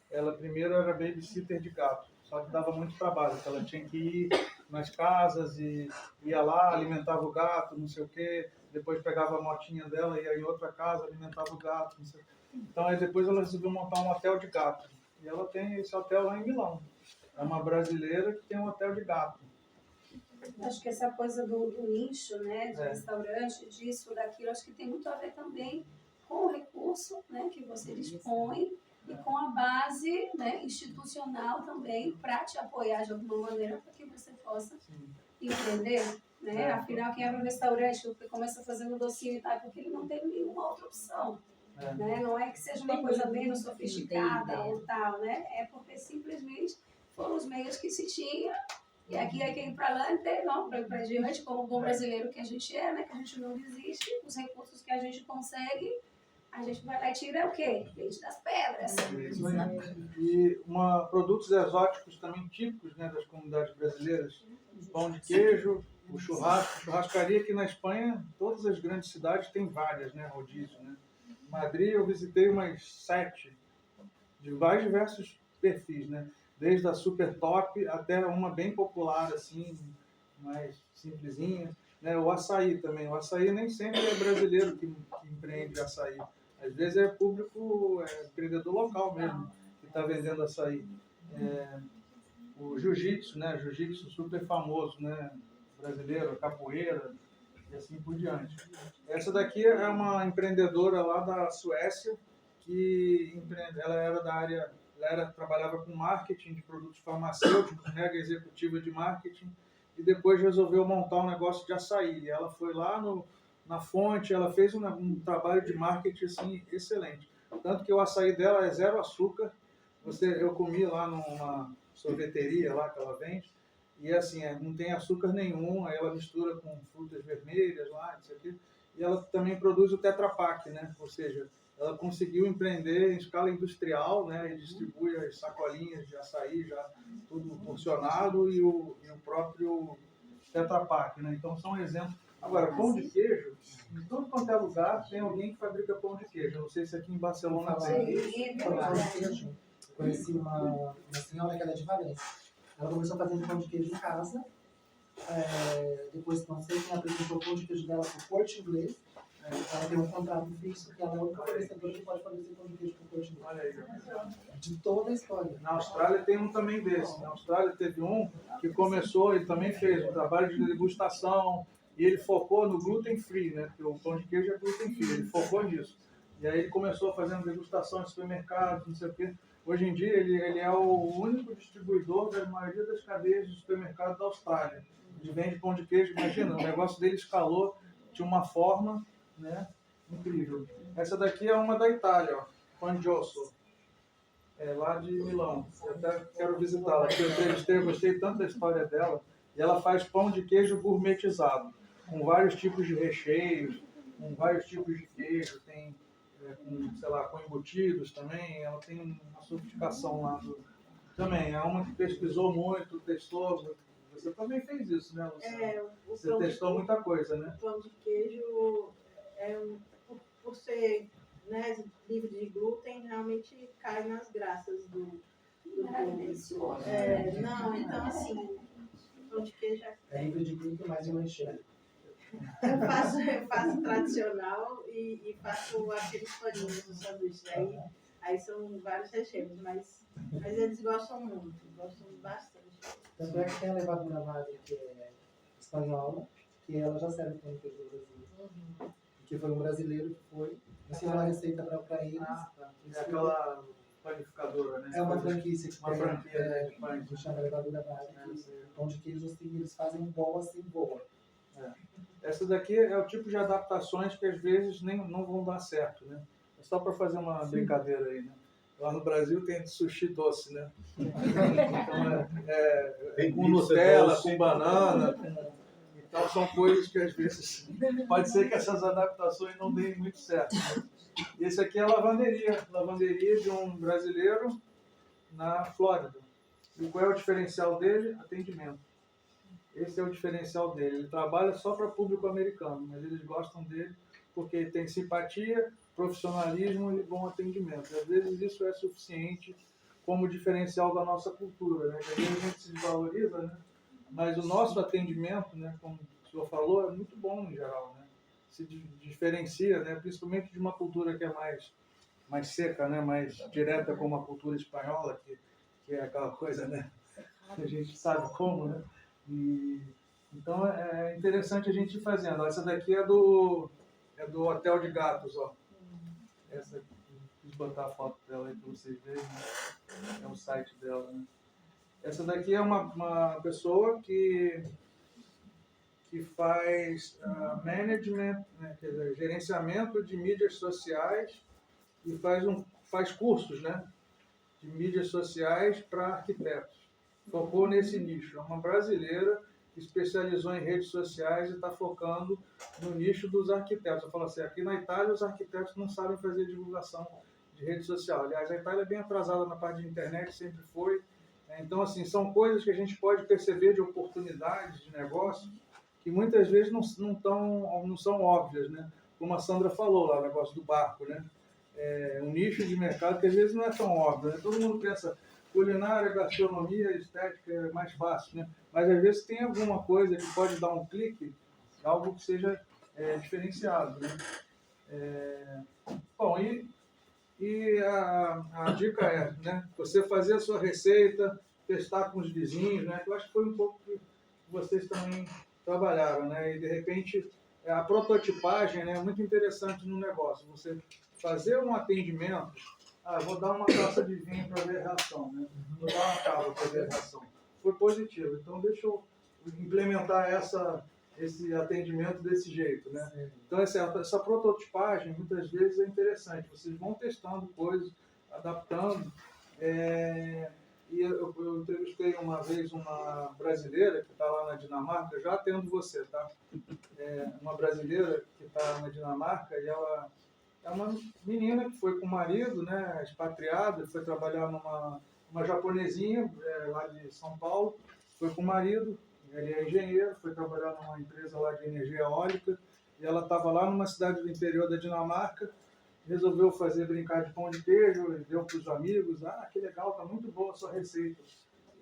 Ela primeiro era babysitter de gatos, só que dava muito trabalho, porque ela tinha que ir nas casas e ia lá, alimentava o gato, não sei o quê, depois pegava a motinha dela, ia em outra casa, alimentava o gato, não sei o quê. Então, aí depois ela resolveu montar um hotel de gato. E ela tem esse hotel lá em Milão. É uma brasileira que tem um hotel de gato. Acho que essa coisa do nicho, né, de restaurante, disso, daquilo, acho que tem muito a ver também com o recurso, né, que você dispõe e com a base, né, institucional também para te apoiar de alguma maneira para que você possa empreender, né? Afinal, quem abre um restaurante, que começa fazendo docinho e tal, é porque ele não tem nenhuma outra opção. Né? Não é que seja uma coisa menos sofisticada ou tal, né? É porque simplesmente foram os meios que se tinha. E aqui é quem para lá, não, para diante, como bom brasileiro que a gente é, né? Que a gente não desiste, os recursos que a gente consegue, a gente vai lá e tira o quê? Leite das pedras. Isso aí. E produtos exóticos também típicos, né, das comunidades brasileiras. Pão de queijo, o churrasco, churrascaria aqui na Espanha, todas as grandes cidades têm várias, né, rodízio, né. Madrid eu visitei umas 7, de mais diversos perfis, né? Desde a super top até uma bem popular, assim, mais simplesinha. Né? O açaí também. O açaí nem sempre é brasileiro que empreende açaí. Às vezes é público, empreendedor local mesmo, que está vendendo açaí. O jiu-jitsu, né? Jiu-jitsu super famoso, né? Brasileiro, a capoeira e assim por diante. Essa daqui é uma empreendedora lá da Suécia, que ela era da área, trabalhava com marketing de produtos farmacêuticos, mega executiva de marketing, e depois resolveu montar um negócio de açaí. Ela foi lá na fonte, ela fez um trabalho de marketing assim, excelente. Tanto que o açaí dela é 0 açúcar. Eu comi lá numa sorveteria lá que ela vende, e assim, não tem açúcar nenhum, aí ela mistura com frutas vermelhas lá, isso aqui, e ela também produz o Tetra Pak, né? Ou seja, ela conseguiu empreender em escala industrial, né? E distribui as sacolinhas de açaí já tudo porcionado e o próprio Tetra Pak, né? Então são exemplos. Agora, pão de queijo, em todo quanto é lugar tem alguém que fabrica pão de queijo. Eu não sei se aqui em Barcelona tem. Conheci uma senhora que ela é de Valência. Ela começou fazendo pão de queijo em casa. Depois, não sei quem apresentou o pão de queijo dela para o Corte Inglês. Ela tem um contrato fixo que ela é a única fornecedora que pode fazer pão de queijo para o Corte Inglês. Olha aí. De toda a história. Na Austrália tem um também desse. Na Austrália teve um que começou, ele também fez um trabalho de degustação e ele focou no gluten free, né? Porque o pão de queijo é gluten free, ele focou nisso. E aí ele começou fazendo degustação em supermercados, não sei o quê. Hoje em dia ele é o único distribuidor da maioria das cadeias de supermercados da Austrália. Ele vende pão de queijo, imagina, o negócio dele escalou de uma forma, né, incrível. Essa daqui é uma da Itália, ó, Pangioso, lá de Milão. Eu até quero visitá-la, porque eu entrevistei, eu gostei tanto da história dela. E ela faz pão de queijo gourmetizado, com vários tipos de recheios, com vários tipos de queijo, tem com embutidos também. Ela tem uma sofisticação lá também. É uma que pesquisou muito, testou. Você também fez isso, né, Luciana? Você testou muita coisa, né? O pão de queijo, por ser, né, livre de glúten, realmente cai nas graças do Delicioso. Não, então assim, pão de queijo É livre de glúten, mas não enche. eu faço tradicional e faço aqueles paninhos do sanduíche. Aí são vários recheios, mas eles gostam muito, gostam bastante. Tanto é que tem a levadura madre, que é espanhola, que ela já serve pão de queijo do Brasil. Que foi um brasileiro que foi, ensinou a receita para eles. É aquela panificadora, né? É uma franquia que uma franquia de pães. que chama levadura madre. Pão de queijo, assim, eles fazem boa assim, boa. Essa daqui é o tipo de adaptações que às vezes não vão dar certo, né? É só para fazer uma brincadeira aí, né? Lá no Brasil tem sushi doce, né? Então com Nutella, com banana, então são coisas que às vezes pode ser que essas adaptações não deem muito certo. Né? Esse aqui é a lavanderia de um brasileiro na Flórida. E qual é o diferencial dele? Atendimento. Esse é o diferencial dele. Ele trabalha só para público americano, mas eles gostam dele porque tem simpatia, profissionalismo e bom atendimento. E, às vezes isso é suficiente como diferencial da nossa cultura, né? Às vezes a gente se desvaloriza, né? Mas o nosso atendimento, né, como o senhor falou, é muito bom em geral, né? Se diferencia, né, principalmente de uma cultura que é mais seca, né, mais direta, como a cultura espanhola, que é aquela coisa, né, que a gente sabe como, né? Então é interessante a gente ir fazendo. Essa daqui é do Hotel de Gatos, ó. Essa aqui, quis botar a foto dela aí para vocês verem, né? É o site dela, né? Essa daqui é uma pessoa que faz management, né, quer dizer, gerenciamento de mídias sociais e faz cursos, né, de mídias sociais para arquitetos. Focou nesse nicho. É uma brasileira que especializou em redes sociais e está focando no nicho dos arquitetos. Eu falo assim, aqui na Itália os arquitetos não sabem fazer divulgação de rede social. Aliás, a Itália é bem atrasada na parte de internet, sempre foi. Então, assim, são coisas que a gente pode perceber de oportunidades de negócio que muitas vezes não são óbvias, né? Como a Sandra falou lá, o negócio do barco, né? É um nicho de mercado que às vezes não é tão óbvio, né? Todo mundo pensa culinária, gastronomia, estética é mais fácil, né? Mas às vezes tem alguma coisa que pode dar um clique, algo que seja diferenciado, né? Bom, e a dica é, né? Você fazer a sua receita, testar com os vizinhos, né? Eu acho que foi um pouco que vocês também trabalharam, né? E de repente a prototipagem, né, é muito interessante no negócio. Você fazer um atendimento, vou dar uma taça de vinho para ver a reação, né? Vou dar uma tábua para ver a reação. Foi positivo. Então deixa eu implementar esse atendimento desse jeito, né? Então essa prototipagem muitas vezes é interessante. Vocês vão testando coisas, adaptando. E eu entrevistei uma vez uma brasileira que está lá na Dinamarca, já atendo você, tá? Uma brasileira que está na Dinamarca e ela é uma menina que foi com o marido, né, expatriada, foi trabalhar numa japonesinha lá de São Paulo, foi com o marido, ele é engenheiro, foi trabalhar numa empresa lá de energia eólica e ela estava lá numa cidade do interior da Dinamarca, resolveu brincar de pão de queijo, deu para os amigos, que legal, tá muito boa a sua receita.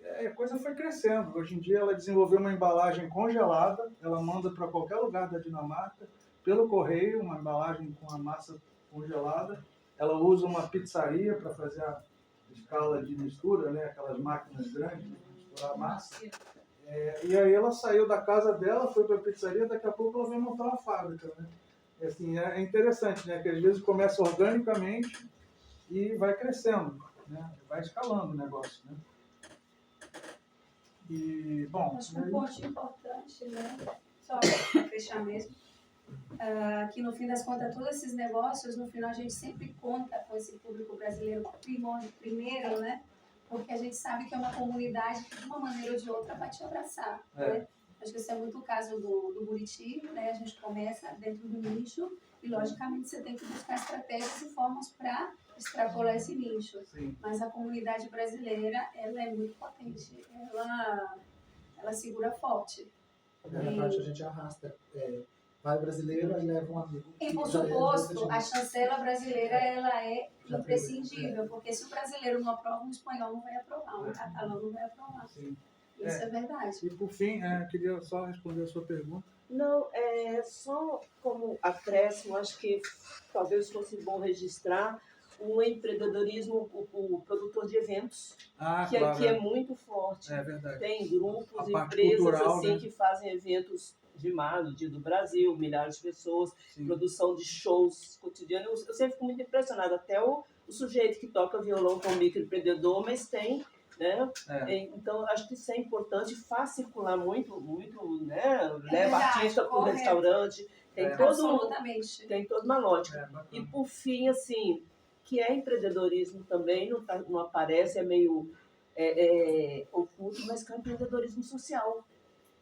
E a coisa foi crescendo. Hoje em dia ela desenvolveu uma embalagem congelada, ela manda para qualquer lugar da Dinamarca, pelo correio, uma embalagem com a massa congelada. Ela usa uma pizzaria para fazer a escala de mistura, né? Aquelas máquinas grandes para misturar a massa. E aí ela saiu da casa dela, foi para a pizzaria, daqui a pouco ela vai montar uma fábrica, né? Assim, é interessante, né? Que às vezes começa organicamente e vai crescendo, né? Vai escalando o negócio, né? E, bom... Acho que um ponto importante, né? Só para fechar mesmo, que no fim das contas, todos esses negócios, no final a gente sempre conta com esse público brasileiro primeiro, né? Porque a gente sabe que é uma comunidade que de uma maneira ou de outra vai te abraçar, né? Acho que esse é muito o caso do Buriti, né? A gente começa dentro do nicho e, logicamente, você tem que buscar estratégias e formas para extrapolar esse nicho. Sim. Mas a comunidade brasileira, ela é muito potente, ela segura forte. Na parte a gente arrasta. Vai brasileiro e leva um amigo. E, por suposto, a chancela brasileira ela é imprescindível, porque se o brasileiro não aprova, um espanhol não vai aprovar, um catalão não vai aprovar. Sim. Isso é verdade. E por fim, queria só responder a sua pergunta. Não, só como acréscimo, acho que talvez fosse bom registrar o empreendedorismo, o produtor de eventos, que claro, aqui é muito forte. É verdade. Tem grupos, A parte empresas cultural, assim, né? que fazem eventos do Brasil, milhares de pessoas, Sim. produção de shows cotidianos. Eu sempre fico muito impressionada. Até o sujeito que toca violão com microempreendedor, mas tem, né? Então, acho que isso é importante, faz circular muito, né? Leva artista para o restaurante, tem toda uma lógica. E por fim, assim, que é empreendedorismo também, não aparece, é meio oculto, mas que é um empreendedorismo social.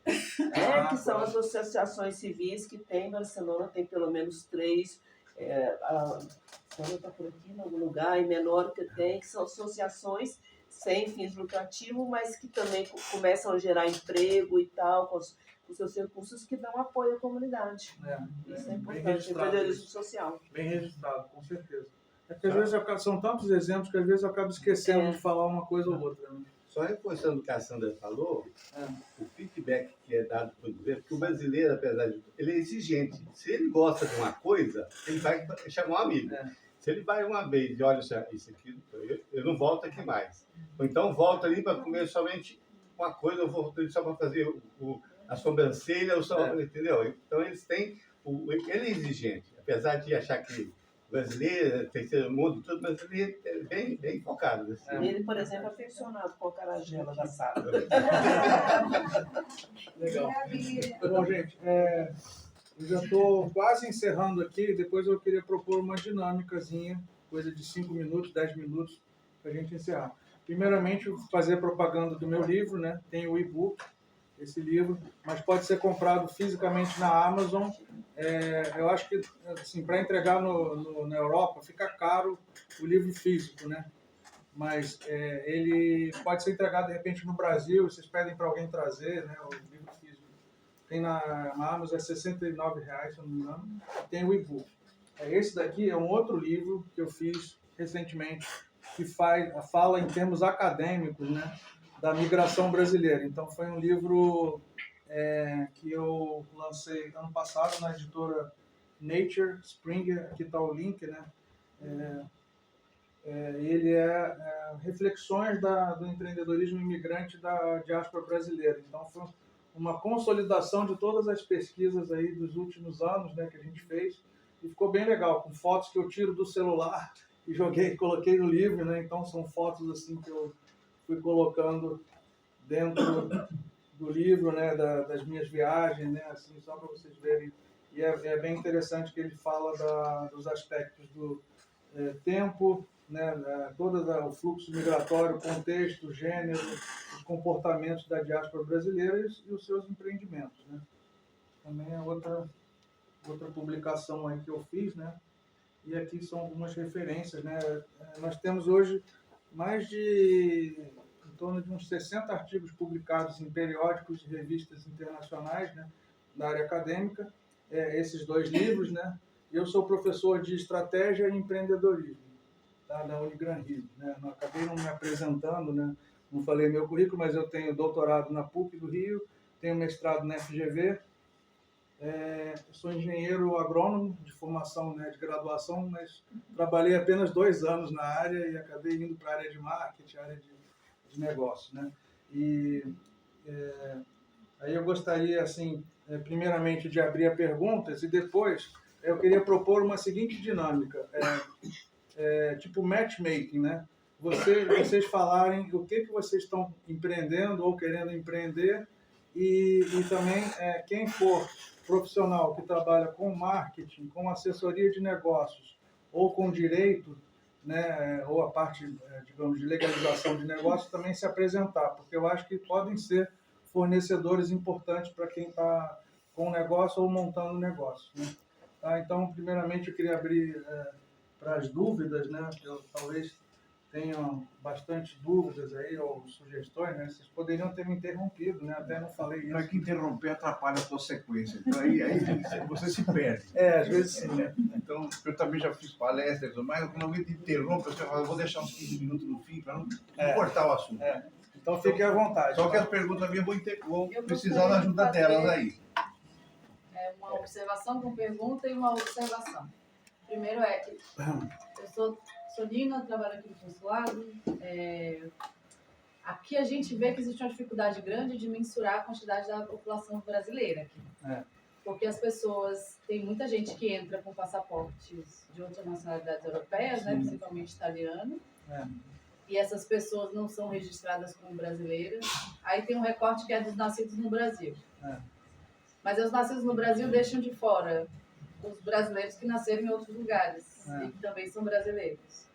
Que são as associações civis que tem em Barcelona, tem pelo menos 3, a Sandra está por aqui em algum lugar, em Menorca tem, que são associações sem fins lucrativos, mas que também começam a gerar emprego e tal, com os seus recursos que dão apoio à comunidade. Isso é importante, empreendedorismo social. Bem registrado, com certeza. Porque às vezes são tantos exemplos que às vezes eu acabo esquecendo de falar uma coisa ou outra. Né? Só reforçando o que a Sandra falou, o feedback que é dado pelo governo, porque o brasileiro, apesar de tudo, ele é exigente. Se ele gosta de uma coisa, ele vai chamar um amigo. Se ele vai uma vez e olha isso aqui, eu não volto aqui mais. Ou então volto ali para comer somente uma coisa, eu volto ali só para fazer a sobrancelha, entendeu? Então eles têm, ele é exigente. Apesar de achar que brasileira, terceiro mundo, tudo, mas ele é bem focado. Assim. Ele, por exemplo, é aficionado por acarajela da sala. Legal. Bom, gente, eu já estou quase encerrando aqui, depois eu queria propor uma dinâmicazinha, coisa de 5 minutos, 10 minutos, para a gente encerrar. Primeiramente, fazer propaganda do meu livro, né? Tem o e-book, esse livro, mas pode ser comprado fisicamente na Amazon. Eu acho que, assim, para entregar na Europa, fica caro o livro físico, né? Mas ele pode ser entregado, de repente, no Brasil, vocês pedem para alguém trazer, né? O livro físico. Tem na Amazon, é R$ 69,00, se eu não me engano. Tem o e-book. Esse daqui é um outro livro que eu fiz recentemente, que fala em termos acadêmicos, né, da migração brasileira. Então, foi um livro que eu lancei ano passado na editora Nature Springer, aqui está o link, né? Ele reflexões do empreendedorismo imigrante da diáspora brasileira. Então, foi uma consolidação de todas as pesquisas aí dos últimos anos, né, que a gente fez, e ficou bem legal, com fotos que eu tiro do celular e coloquei no livro, né? Então são fotos assim que eu fui colocando dentro do livro, né, das minhas viagens, né, assim, só para vocês verem. E é bem interessante que ele fala dos aspectos do tempo, né, todo o fluxo migratório, o contexto, o gênero, os comportamentos da diáspora brasileira e os seus empreendimentos, né. Também é outra publicação aí que eu fiz, né. E aqui são algumas referências, né. Nós temos hoje em torno de uns 60 artigos publicados em periódicos e revistas internacionais, né, da área acadêmica, esses 2 livros, né. Eu sou professor de estratégia e empreendedorismo, tá, da Unigran Rio, né. Não acabei não me apresentando, né, não falei meu currículo, mas eu tenho doutorado na PUC do Rio, tenho mestrado na FGV, eu sou engenheiro agrônomo de formação, né, de graduação, mas trabalhei apenas 2 anos na área e acabei indo para a área de marketing, área de negócio, né? E aí eu gostaria, assim, primeiramente de abrir a perguntas e depois eu queria propor uma seguinte dinâmica, tipo matchmaking, né? Vocês falarem o que vocês estão empreendendo ou querendo empreender e também quem for profissional que trabalha com marketing, com assessoria de negócios ou com direito, né, ou a parte, digamos, de legalização de negócios, também se apresentar, porque eu acho que podem ser fornecedores importantes para quem está com negócio ou montando negócio, né? Tá? Então, primeiramente, eu queria abrir para as dúvidas, né? Eu talvez tenham bastante dúvidas aí ou sugestões, né? Vocês poderiam ter me interrompido, né? Até não falei isso. Não é que interromper atrapalha a tua sequência. Então aí você se perde. Às vezes sim, né? Então, eu também já fiz palestras, mas quando alguém te interrompe, você fala, eu vou deixar uns 15 minutos no fim para não cortar o assunto. Então fiquem à vontade. Só que as perguntas minhas vou precisar da ajuda delas aí. Uma observação com pergunta e uma observação. Primeiro eu sou Nina, trabalho aqui no consulado. Aqui a gente vê que existe uma dificuldade grande de mensurar a quantidade da população brasileira aqui. Porque as pessoas, tem muita gente que entra com passaportes de outras nacionalidades europeias, né, principalmente italiano, e essas pessoas não são registradas como brasileiras. Aí tem um recorte que é dos nascidos no Brasil. Mas os nascidos no Brasil deixam de fora os brasileiros que nasceram em outros lugares e que também são brasileiros.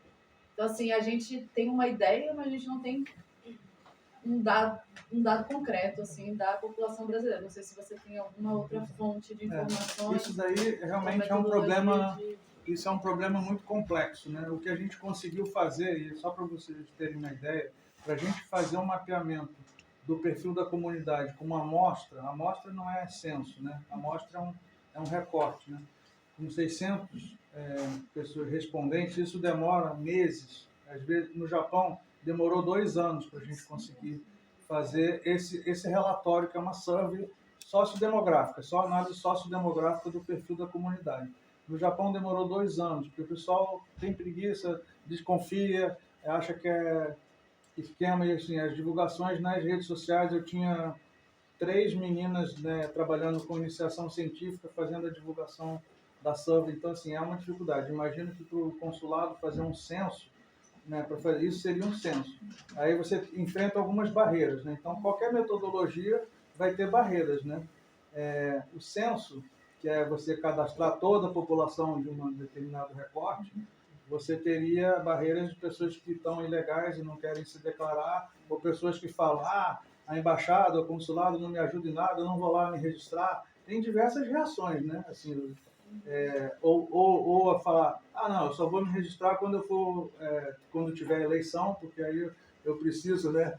Então, assim, a gente tem uma ideia, mas a gente não tem um dado concreto, assim, da população brasileira. Não sei se você tem alguma outra fonte de informações. Isso daí realmente é um problema, isso é um problema muito complexo, né? O que a gente conseguiu fazer, e só para vocês terem uma ideia, para a gente fazer um mapeamento do perfil da comunidade com uma amostra, a amostra não é censo, né? A amostra é um recorte, né? Com 600 pessoas respondentes, isso demora meses. Às vezes, no Japão, demorou 2 anos para a gente conseguir fazer esse relatório, que é uma survey sociodemográfica, só análise sociodemográfica do perfil da comunidade. No Japão demorou 2 anos, porque o pessoal tem preguiça, desconfia, acha que é esquema, e assim, as divulgações nas redes sociais, eu tinha 3 meninas, né, trabalhando com iniciação científica, fazendo a divulgação da survey. Então, assim, é uma dificuldade. Imagino que para o consulado fazer um censo, né, para fazer isso seria um censo. Aí você enfrenta algumas barreiras, né? Então, qualquer metodologia vai ter barreiras, né? O censo, que é você cadastrar toda a população de um determinado recorte, você teria barreiras de pessoas que estão ilegais e não querem se declarar, ou pessoas que falam, a embaixada, o consulado não me ajuda em nada, eu não vou lá me registrar. Tem diversas reações, né? Assim, ou a falar, não, eu só vou me registrar quando quando tiver eleição, porque aí eu preciso, né?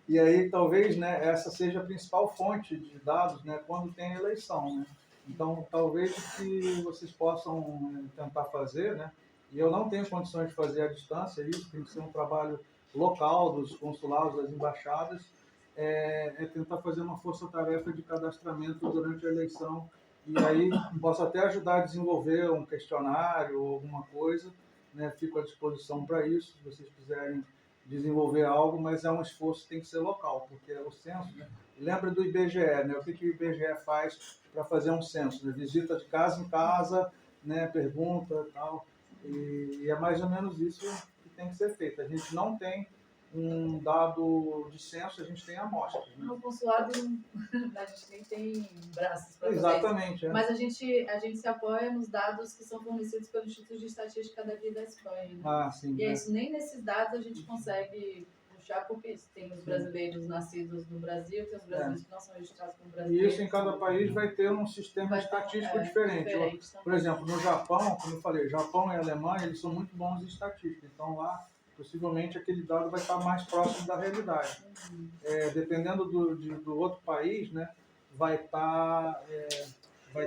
E aí talvez, né, essa seja a principal fonte de dados, né, quando tem eleição, né? Então talvez que vocês possam tentar fazer, né? E eu não tenho condições de fazer à distância isso, tem que ser um trabalho local dos consulados, das embaixadas, tentar fazer uma força-tarefa de cadastramento durante a eleição. E aí posso até ajudar a desenvolver um questionário ou alguma coisa, né? Fico à disposição para isso, se vocês quiserem desenvolver algo, mas é um esforço que tem que ser local, porque o censo, né? Lembra do IBGE, né? O que o IBGE faz para fazer um censo? Né? Visita de casa em casa, né? Pergunta e tal. E é mais ou menos isso que tem que ser feito. A gente não tem um dado de censo, a gente tem amostras. Né? No consulado, a gente nem tem braços para fazer. Exatamente. Mas a gente se apoia nos dados que são fornecidos pelo Instituto de Estatística daqui da Espanha. Né? Sim. E é isso, nem nesses dados a gente consegue puxar, porque tem os brasileiros nascidos no Brasil, tem os brasileiros que não são registrados como brasileiros. E isso em cada país vai ter um sistema estatístico diferente. Por exemplo, no Japão, como eu falei, Japão e Alemanha, eles são muito bons em estatística. Então lá, possivelmente, aquele dado vai estar mais próximo da realidade. Dependendo do outro país, né, vai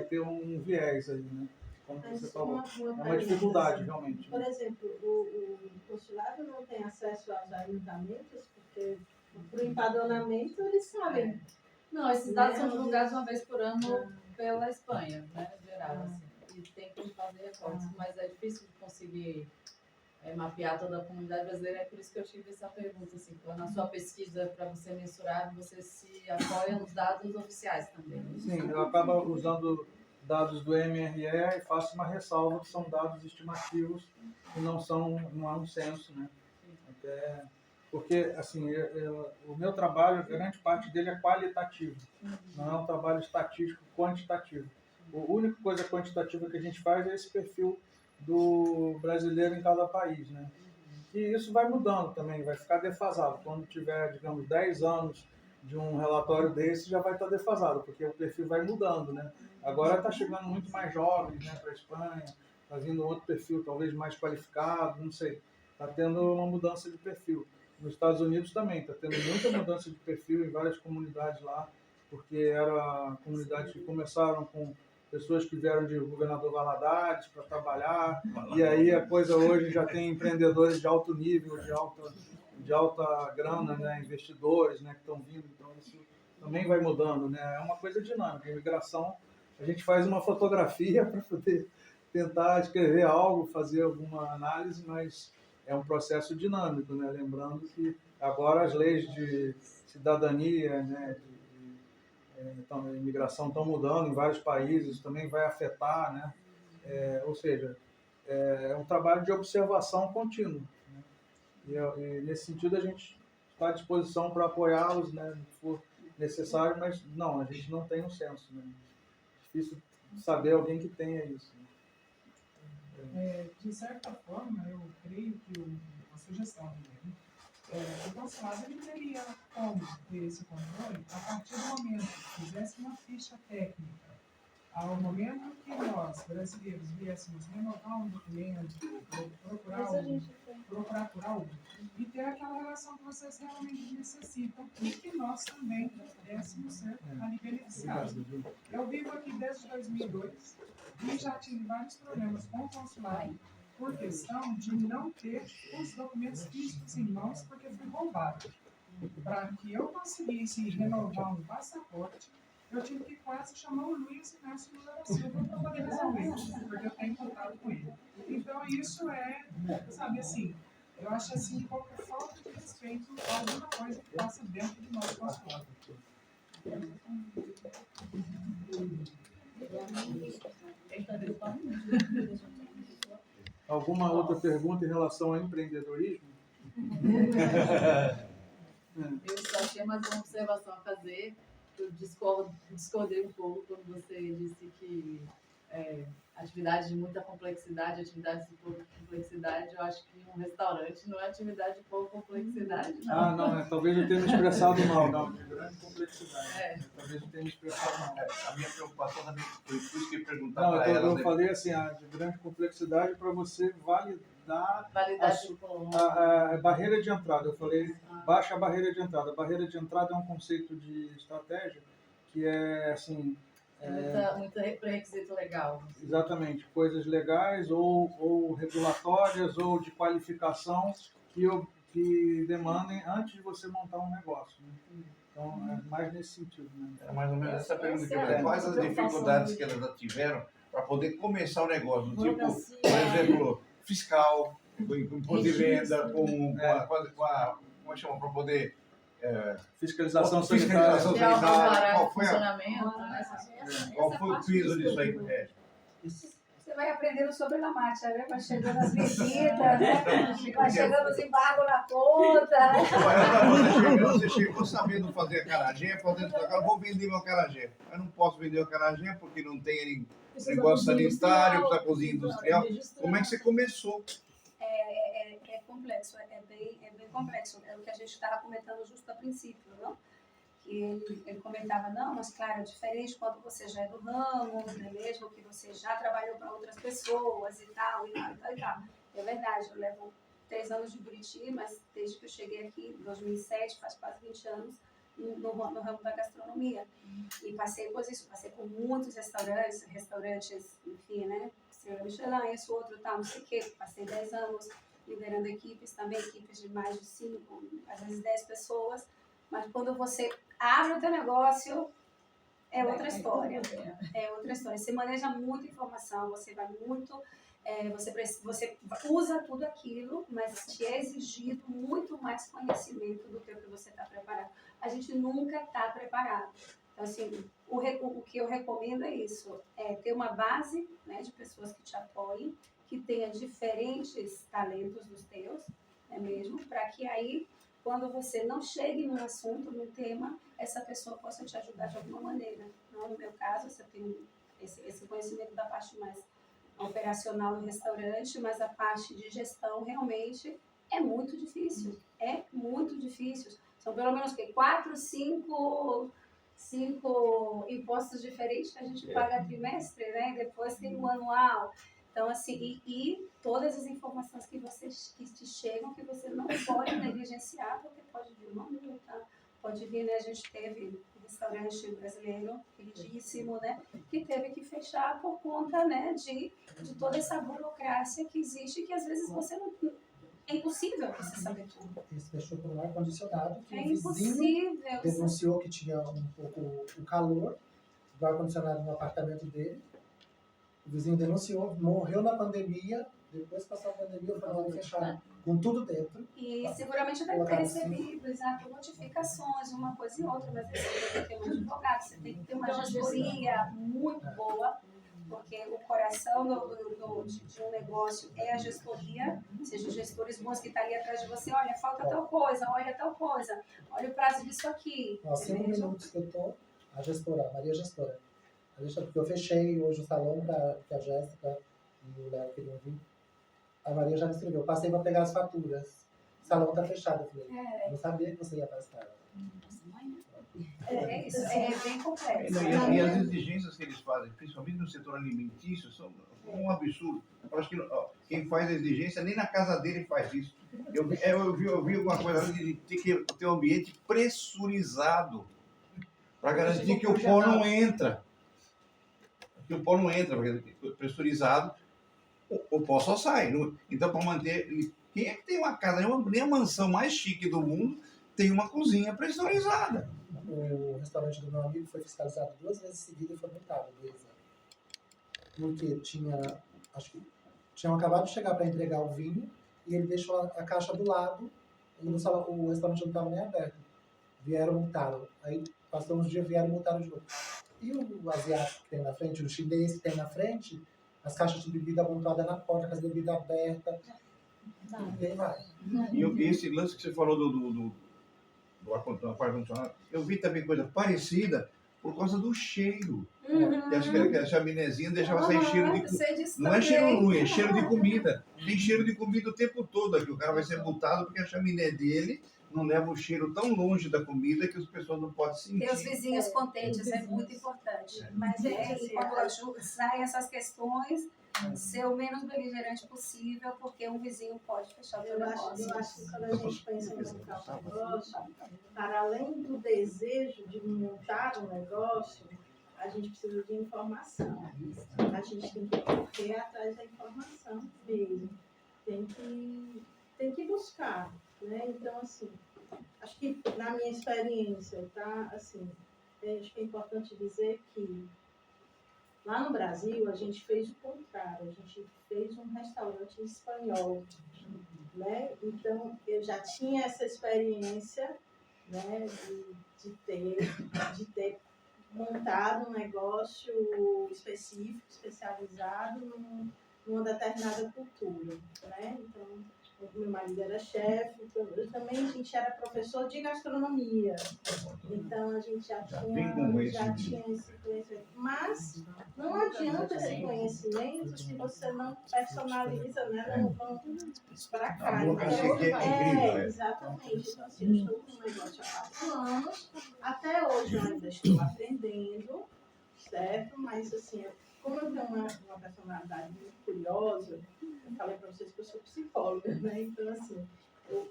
ter um viés aí, né? Como você falou. É uma dificuldade, realmente. Por exemplo, o consulado não tem acesso aos ayuntamentos, porque para o empadronamento eles sabem. Não, esses dados são divulgados uma vez por ano pela Espanha, né, geral, assim. E tem que fazer recortes, mas é difícil de conseguir mapear toda a comunidade brasileira, é por isso que eu tive essa pergunta, assim, na sua pesquisa para você mensurar, você se apoia nos dados oficiais também. Sim, eu acabo usando dados do MRE e faço uma ressalva que são dados estimativos e não é um censo, né? Porque, assim, o meu trabalho, grande parte dele é qualitativo, não é um trabalho estatístico quantitativo. A única coisa quantitativa que a gente faz é esse perfil do brasileiro em cada país, né? E isso vai mudando também, vai ficar defasado. Quando tiver, digamos, 10 anos de um relatório desse, já vai estar defasado, porque o perfil vai mudando, né? Agora está chegando muito mais jovens, né, para a Espanha, está vindo outro perfil, talvez mais qualificado, não sei. Está tendo uma mudança de perfil. Nos Estados Unidos também, está tendo muita mudança de perfil em várias comunidades lá, porque eram comunidades que começaram com pessoas que vieram de Governador Valadares para trabalhar, e aí a coisa hoje já tem empreendedores de alto nível, de alta grana, né, investidores, né, que estão vindo, então isso também vai mudando, né, é uma coisa dinâmica. A imigração, a gente faz uma fotografia para poder tentar escrever algo, fazer alguma análise, mas é um processo dinâmico, né, lembrando que agora as leis de cidadania, né, então, a imigração estão mudando em vários países, também vai afetar, né? Ou seja, é um trabalho de observação contínua. Né? E nesse sentido, a gente está à disposição para apoiá-los, né, se for necessário, mas não, a gente não tem um censo. Né? É difícil saber alguém que tenha isso. Né? De certa forma, eu creio que a sugestão dele, o consulado ele teria como ter esse controle a partir do momento que fizesse uma ficha técnica. Ao momento que nós, brasileiros, viéssemos renovar um documento, procurar por algo, e ter aquela relação que vocês realmente necessitam, e que nós também pudéssemos ser ali beneficiados. Eu vivo aqui desde 2002 e já tive vários problemas com o consulado, por questão de não ter os documentos físicos em mãos, porque fui roubado. Para que eu conseguisse renovar um passaporte, eu tive que quase chamar o Luiz Inácio Lula da Silva para poder resolver isso, porque eu tenho contato com ele. Então, isso sabe assim, eu acho assim um pouco falta de respeito a alguma coisa que passa dentro do nosso consulado. Alguma outra pergunta em relação ao empreendedorismo? Eu só tinha mais uma observação a fazer. Eu discordei um pouco quando você disse que atividade de muita complexidade, atividades de pouca complexidade. Eu acho que um restaurante não é atividade de pouca complexidade, não. Ah, não, talvez eu tenha me expressado mal, não, de grande complexidade. Talvez eu tenha me expressado mal. A minha preocupação também foi por isso que eu perguntava Não, para ela. eu falei assim, de grande complexidade para você validar a barreira de entrada. Eu falei, baixa a barreira de entrada. A barreira de entrada é um conceito de estratégia que é, assim... Muito pré-requisito legal. Exatamente, coisas legais ou regulatórias ou de qualificação que demandem antes de você montar um negócio. Né? Então, é mais nesse sentido. Né? É mais ou menos essa pergunta que eu fiz. Quais as dificuldades que elas tiveram para poder começar o negócio? Tipo, por exemplo, fiscal, com imposto de renda, como chama, para poder... fiscalização sanitária. Qual foi o piso disso aí? Você vai aprendendo sobre a marcha, né? Vai chegando as medidas, né? Vai chegando os embargos na conta. Você chegou sabendo fazer acarajé, eu vou vender meu acarajé. Eu não posso vender o acarajé porque não tem negócio sanitário, precisa cozinha industrial. Como é que você começou? É complexo, é bem complexo. É o que a gente estava comentando justo a princípio, não? Que ele comentava, não, mas claro, é diferente quando você já é do ramo, não é mesmo? Que você já trabalhou para outras pessoas e tal. É verdade, eu levo 3 anos de Buriti, mas desde que eu cheguei aqui, em 2007, faz quase 20 anos, no ramo da gastronomia. E passei por muitos restaurantes, enfim, né? Estrela Michelin, esse outro tal, não sei o quê. Passei 10 anos liderando equipes, também equipes de mais de 5, às vezes 10 pessoas. Mas quando você abre o teu negócio, é outra história. É outra história. Você maneja muita informação, você vai muito... você usa tudo aquilo, mas te é exigido muito mais conhecimento do que o que você está preparado. A gente nunca está preparado. Então, assim, o que eu recomendo é isso. É ter uma base, né, de pessoas que te apoiem, que tenha diferentes talentos dos teus, é mesmo, para que aí... Quando você não chegue num assunto, num tema, essa pessoa possa te ajudar de alguma maneira. Não, no meu caso, você tem esse conhecimento da parte mais operacional do restaurante, mas a parte de gestão realmente é muito difícil. É muito difícil. São pelo menos 4, 5 impostos diferentes que a gente paga trimestre, né? Depois tem o anual. Então, assim, e todas as informações que te chegam, que você não pode negligenciar, porque pode vir uma multa, pode vir, né? A gente teve um restaurante brasileiro, queridíssimo, né? Que teve que fechar por conta, né? De toda essa burocracia que existe, que às vezes você não... É impossível você saber tudo. Esse fechou por um ar-condicionado, que é o vizinho denunciou que tinha um pouco o calor do ar-condicionado no apartamento dele. O vizinho denunciou, morreu na pandemia, depois passou a pandemia, foi fechar com tudo dentro. E seguramente deve ter recebido, exato, notificações, uma coisa e outra, mas você tem que ter um advogado, você tem que ter uma gestoria muito boa, porque o coração de um negócio é a gestoria, seja gestores bons que estão ali atrás de você, olha, falta tal coisa, olha o prazo disso aqui. 5 minutos que eu estou, a gestora, a Maria Gestora. Porque eu fechei hoje o salão para a Jéssica e o Léo que não vi. A Maria já me escreveu. Passei para pegar as faturas. O salão está fechado. Eu falei, não sabia que você ia passar. Isso é bem complexo. E as exigências que eles fazem, principalmente no setor alimentício, são um absurdo. Eu acho que quem faz a exigência, nem na casa dele faz isso. Eu vi alguma coisa de ter um ambiente pressurizado para garantir que o pó não entra. Que o pó não entra, porque pressurizado, o pó só sai. Então, para manter... Quem é que tem uma casa, nem a mansão mais chique do mundo, tem uma cozinha pressurizada? O restaurante do meu amigo foi fiscalizado 2 vezes seguidas e foi multado. Porque tinham acabado de chegar para entregar o vinho e ele deixou a caixa do lado e o restaurante não estava nem aberto. Vieram multá-lo. Aí, passou uns dias, vieram multar de novo. E o asiático que tem na frente, o chinês que tem na frente, as caixas de bebida amontoadas na porta, com as bebidas abertas. E aí vai. E esse lance que você falou do ar-condicionado, eu vi também coisa parecida por causa do cheiro. Que acho que a chaminézinha deixava sair cheiro de comida. Não é cheiro ruim, é cheiro de comida. Tem cheiro de comida o tempo todo aqui. O cara vai ser multado porque a chaminé dele não leva o cheiro tão longe da comida que as pessoas não podem sentir. Ter os vizinhos contentes é muito importante. Mas quando saem essas questões, ser o menos beligerante possível, porque um vizinho pode fechar o seu Eu negócio. acho que quando a gente pensa em montar um negócio, para além do desejo de montar um negócio, a gente precisa de informação. A gente tem que correr atrás da informação mesmo. Tem que buscar, né? Então, assim, acho que na minha experiência, tá? Assim, acho que é importante dizer que lá no Brasil a gente fez o contrário. A gente fez um restaurante espanhol, né? Então, eu já tinha essa experiência, né? De ter montado um negócio específico, especializado numa determinada cultura, né? Então, meu marido era chefe, eu também a gente era professor de gastronomia, então a gente já tinha esse conhecimento. Mas não adianta esse conhecimento se você não personaliza, né? Não vão para cá. Exatamente. Então, assim, eu estou com um negócio há 4 anos, até hoje eu ainda estou aprendendo, certo? Mas, assim, como eu tenho uma personalidade muito curiosa, eu falei para vocês que eu sou psicóloga, né? Então, assim,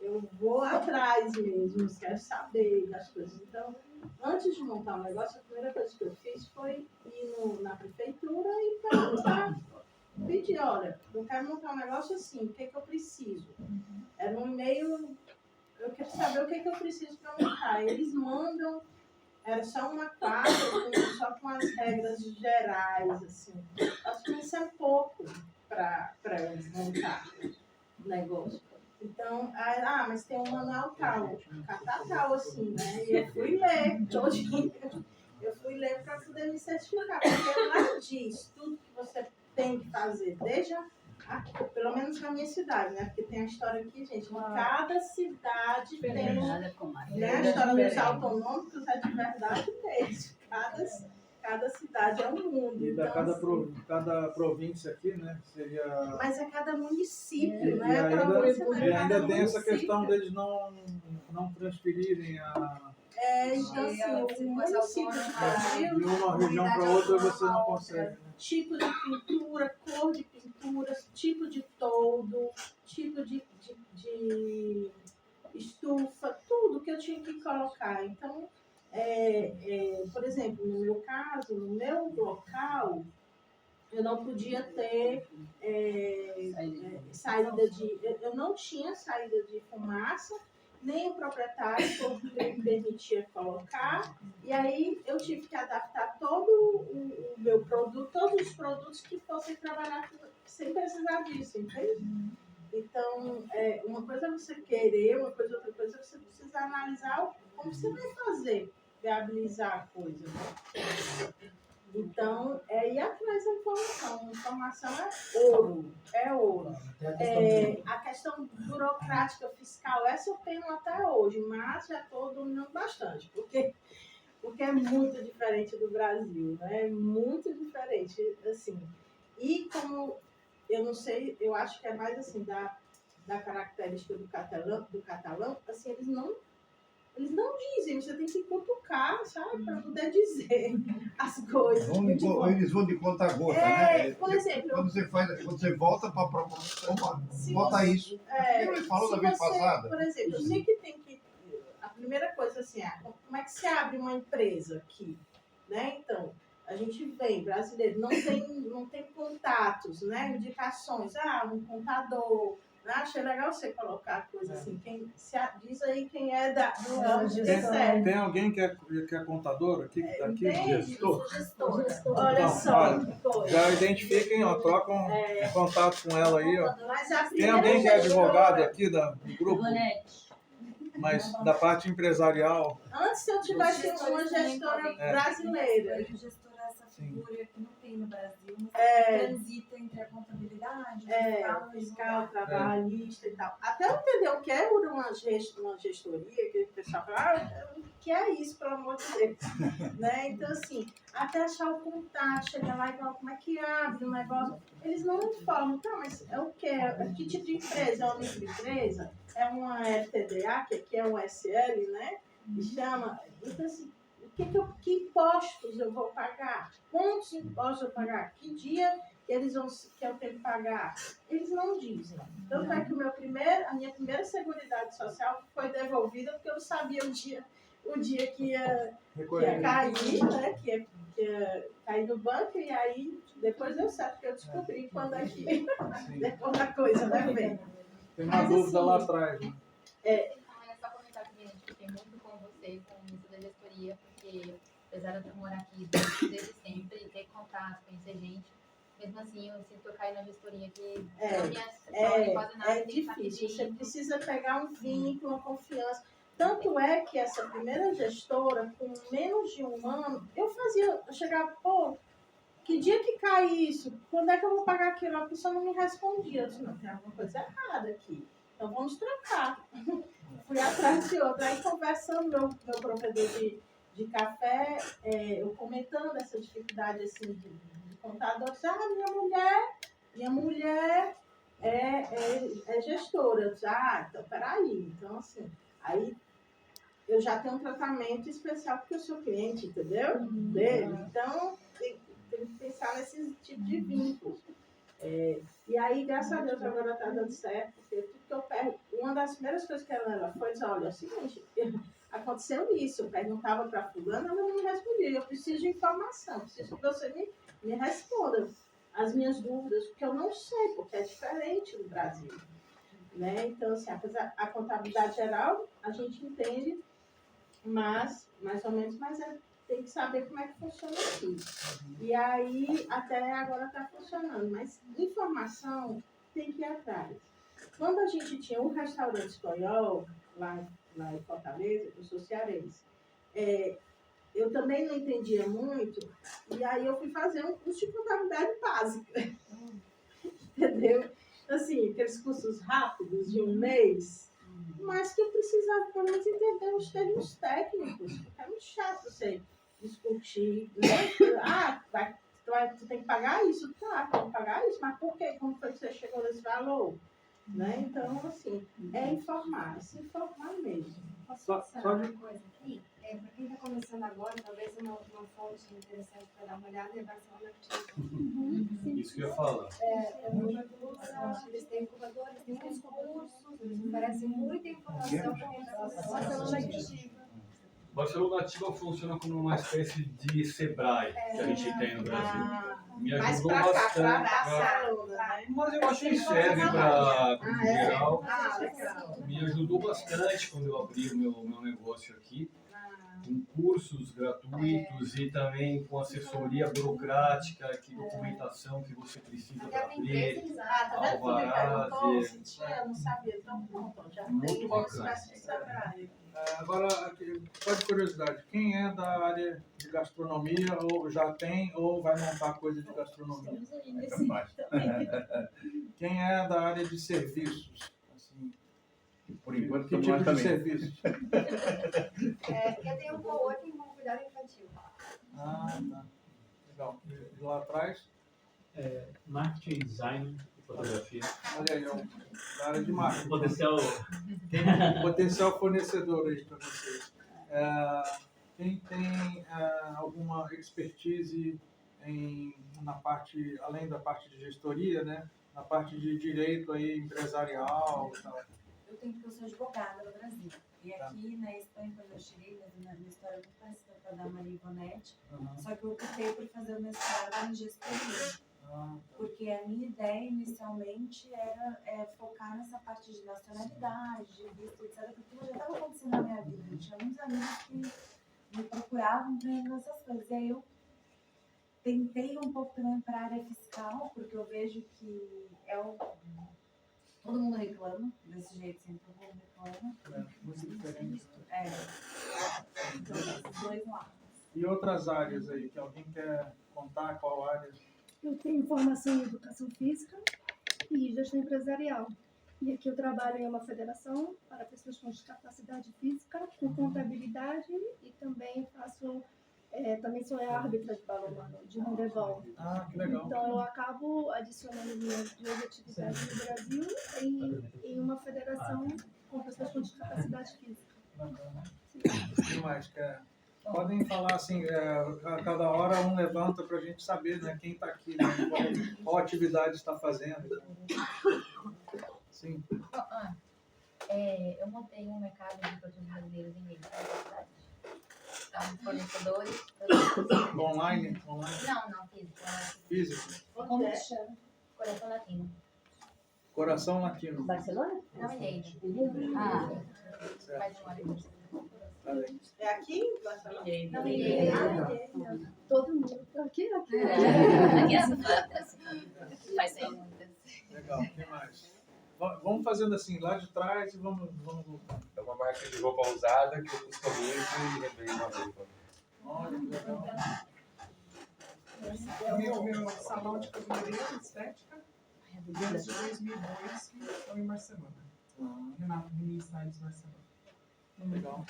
eu vou atrás mesmo, quero saber das coisas. Então, antes de montar um negócio, a primeira coisa que eu fiz foi ir na prefeitura e perguntar, pedir, olha, eu quero montar um negócio assim, o que é que eu preciso? Era um e-mail, eu quero saber o que é que eu preciso para montar. Eles mandam. Era só uma quadra, só com as regras gerais, assim. Acho que isso é pouco para montar o negócio. Então, mas tem um manual tal, assim, né? E eu fui ler todinho. Eu fui ler para poder me certificar, porque lá diz tudo que você tem que fazer, pelo menos na minha cidade, né? Porque tem a história aqui, gente, cada cidade tem, né? A história dos autonômicos é de verdade mesmo. Cada cidade é um mundo. E então, cada província aqui, né? Seria... Mas é cada município, né? E ainda tem essa questão deles não transferirem a... então, assim, o município de Brasil, de uma região para outra você não consegue. Né? Tipo de pintura, cor de pintura, tipo de toldo, tipo de estufa, tudo que eu tinha que colocar. Então, por exemplo, no meu caso, no meu local, eu não podia ter saída de... Eu não tinha saída de fumaça, nem o proprietário me permitia colocar, e aí eu tive que adaptar todo o meu produto, todos os produtos que fossem trabalhar sem precisar disso, entende? Então, uma coisa é você querer, outra coisa é você precisa analisar como você vai fazer, viabilizar a coisa. Então, ir atrás da informação. A informação é ouro. A questão burocrática fiscal, essa eu tenho até hoje, mas já estou dominando bastante, porque é muito diferente do Brasil, né? Muito diferente, assim. E como, eu não sei, eu acho que é mais assim, da característica do catalão, assim, eles não dizem, você tem que cutucar, sabe, para poder dizer as coisas. Eles vão de conta a gota, né? Por exemplo, quando você volta para bota isso. Ele falou da vez passada. Por exemplo, eu sei que tem que... A primeira coisa, assim, como é que se abre uma empresa aqui? Né? Então, a gente vem, brasileiro, não tem contatos, né? Indicações, um contador... Achei legal você colocar coisa assim. Diz aí quem é do ramo de certo. Tem alguém que é contador aqui, que está aqui? Gestor. Olha só. Já identifiquem, trocam contato com ela aí. Ó. Mas tem alguém que é advogado aqui do grupo? Mas da parte empresarial, Antes, se eu tivesse uma gestora brasileira, Gestora é essa figura que não tem no Brasil, mas É. transita entre a contabilidade, fiscal, trabalhista e tal. Até eu entender o que é uma gestoria, que o pessoal fala, o que é isso, pelo amor de Deus? Né? Então, assim, até achar o contato, chegar lá e falar como é que abre o negócio. Eles não informam, tá, mas é o quê? Que tipo de empresa? É uma microempresa? É uma LTDA, que aqui é um SL, né? Que chama. Então, assim, que impostos eu vou pagar? Quantos impostos eu vou pagar? Que dia que eu tenho que pagar? Eles não dizem. Tanto é que a minha primeira Seguridade Social foi devolvida porque eu não sabia o dia que ia cair, né? Que ia cair no banco, e aí depois deu certo, que eu descobri quando é que depois da coisa, né, vem. tem uma dúvida lá atrás. Né? Então, é só comentar que eu fiquei muito com você, com isso da gestoria, porque apesar de eu morar aqui desde sempre, ter contato, conhecer gente, mesmo assim eu sinto que eu caí na gestoria que não me absorve quase nada. É difícil, você precisa pegar um vínculo, uma confiança. Tanto é que essa primeira gestora, com menos de um ano, eu chegava, pô, que dia que cai isso? Quando é que eu vou pagar aquilo? A pessoa não me respondia. Eu disse, não, tem alguma coisa errada aqui. Então vamos trocar. Fui atrás de outra. Aí conversando, meu provedor de café, eu comentando essa dificuldade assim, de contador, eu disse, minha mulher é gestora. Eu disse, então peraí. Então, assim, aí eu já tenho um tratamento especial porque eu sou cliente, entendeu? Dele. Então, tem que pensar nesse tipo de vínculo. E aí, graças a Deus, agora está dando certo, porque tudo que eu pergunto, uma das primeiras coisas que ela foi dizer, olha, é o seguinte, aconteceu isso, eu perguntava para fulana, ela não me respondia, eu preciso de informação, preciso que você me responda as minhas dúvidas, porque eu não sei, porque é diferente no Brasil. Né? Então, assim, a contabilidade geral, a gente entende, mas, mais ou menos, tem que saber como é que funciona aqui. E aí, até agora está funcionando. Mas informação tem que ir atrás. Quando a gente tinha um restaurante espanhol, lá em Fortaleza, eu sou cearense, eu também não entendia muito, e aí eu fui fazer um curso de contabilidade básica. Entendeu? Assim, aqueles cursos rápidos de um mês, mas que eu precisava, pelo menos, entender os termos técnicos, porque é muito chato você discutir, né? Tu tem que pagar isso? Tá, tem que pagar isso, mas por quê? Como foi que você chegou nesse valor? Né? Então, assim, se informar mesmo. Posso falar uma coisa aqui? Para quem está começando agora, talvez uma fonte interessante para dar uma olhada é Barcelona Active. Isso que eu ia falar. Eles têm incubadores, têm muitos cursos, eles oferecem muita informação para quem está começando. Barcelona Active. Barcelona Ativa funciona como uma espécie de Sebrae que a gente tem no Brasil. Me ajudou bastante. Mas eu acho que serve para geral. Me ajudou bastante quando eu abri o meu negócio aqui. Com cursos gratuitos e também com assessoria burocrática, que documentação que você precisa para abrir, alvarás. Eu não sabia, então pronto, já muito bacana. Agora, só de curiosidade, quem é da área de gastronomia ou já tem ou vai montar coisa de gastronomia? Quem é da área de serviços? Assim, por enquanto, que tipo de serviços? Eu tenho um coworking com cuidado infantil. Tá. Legal. E lá atrás? Marketing, design e fotografia. Olha aí, da área de marketing. Potencial fornecedor aí para vocês. Quem tem alguma expertise na parte, além da parte de gestoria, né? Na parte de direito aí, empresarial e tal? Eu tenho, porque eu sou advogada no Brasil. E aqui na Espanha, quando eu cheguei, na minha história muito parecida com a da Maria Ivonete, só que eu optei por fazer o mestrado em gestoria. Porque a minha ideia inicialmente era focar nessa parte de nacionalidade, de visto, etc. Porque já estava acontecendo na minha vida. Eu tinha muitos amigos que me procuravam para essas coisas. E aí eu tentei um pouco também para a área fiscal, porque eu vejo que Todo mundo reclama desse jeito, sempre todo mundo reclama. Muito diferente. Então, esses dois lados. E outras áreas aí, que alguém quer contar qual área? Eu tenho formação em educação física e gestão empresarial. E aqui eu trabalho em uma federação para pessoas com discapacidade física, com contabilidade e também faço, também sou árbitra de balonmano, de handebol. Ah, que legal. Então eu acabo adicionando minhas duas atividades no Brasil em uma federação com pessoas com discapacidade física. Bacana. O que mais quer? Podem falar assim, a cada hora um levanta para a gente saber, né, quem está aqui, né, qual atividade está fazendo. Sim. Eu montei um mercado de produtos brasileiros em Minas, na verdade. Então, fornecedores. Online? Não, físico. Físico. Como que chama? Coração Latino. Coração Latino. Barcelona? Não, Mineiro. Mais uma hora. É aqui em Barcelona? Não, Mineiro. Todo mundo. Aqui. Aqui vai ser muitas. Legal, o que mais? Vamos fazendo assim, lá de trás e vamos voltar. É uma marca de roupa usada que eu customizo e revendo na roupa. Olha, que legal. Esse é o meu salão de cabeleireiro estética. Desde 2002 que estou em Barcelona. Renato Remy Styles, Barcelona. Legal.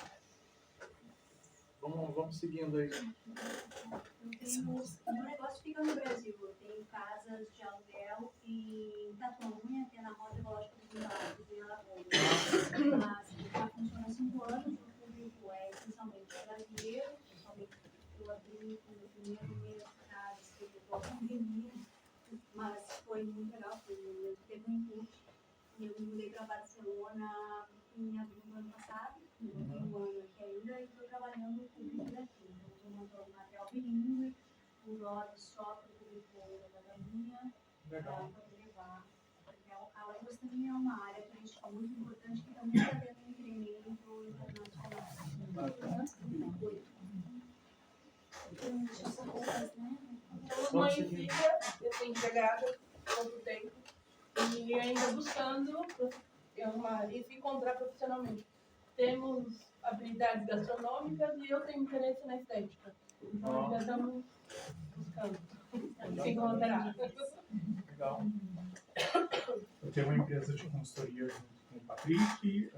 Vamos seguindo aí. Meu negócio fica no Brasil. Eu tenho casas de aluguel em Tatuanha, que é na Rota Ecológica do Rio, em Alagoas. Mas já funciona há 5 anos. O público é essencialmente brasileiro. Principalmente eu abri o meu primeiro mês de casas que eu a pandemia, mas foi muito legal. Teve um input. E eu me mudei para Barcelona em abril do ano passado. Um ano aqui ainda, e estou trabalhando com o público daqui. Estou montando material bilíngue, por hora só para o público da minha, para poder levar. Porque a Alagoas também é uma área turística muito importante que também está tendo um incremento internacional. Somos mãe e filha, eu tenho empregada há pouco tempo e ainda buscando se encontrar profissionalmente. Temos habilidades gastronômicas e eu tenho interesse na estética. Então ainda estamos buscando se encontrar. Legal. Eu tenho uma empresa de consultoria junto com o Patrick.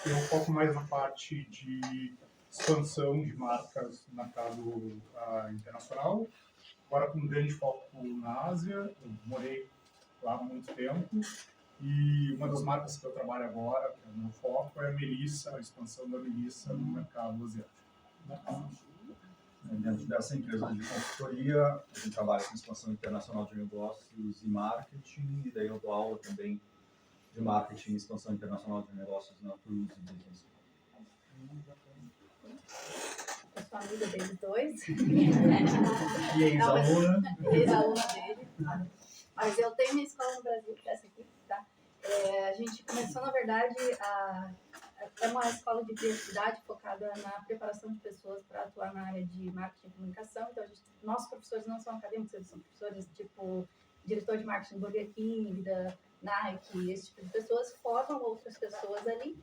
Eu foco mais na parte de expansão de marcas no mercado internacional. Agora com um grande foco na Ásia. Eu morei lá há muito tempo. E uma das marcas que eu trabalho agora, que é o meu foco, é a Melissa, a expansão da Melissa no mercado asiático. Dentro dessa empresa de consultoria, a gente trabalha com expansão internacional de negócios e marketing, e daí eu dou aula também de marketing e expansão internacional de negócios na Cruise Business. Eu sou amiga deles dois. E ex-aluna. Ex-aluna dele. Mas eu tenho minha escola no Brasil, que é essa aqui, tá? A gente começou, na verdade, é uma escola de criatividade focada na preparação de pessoas para atuar na área de marketing e comunicação. Então, nossos professores não são acadêmicos, eles são professores tipo diretor de marketing do Burger King, da Nike, esse tipo de pessoas, formam outras pessoas ali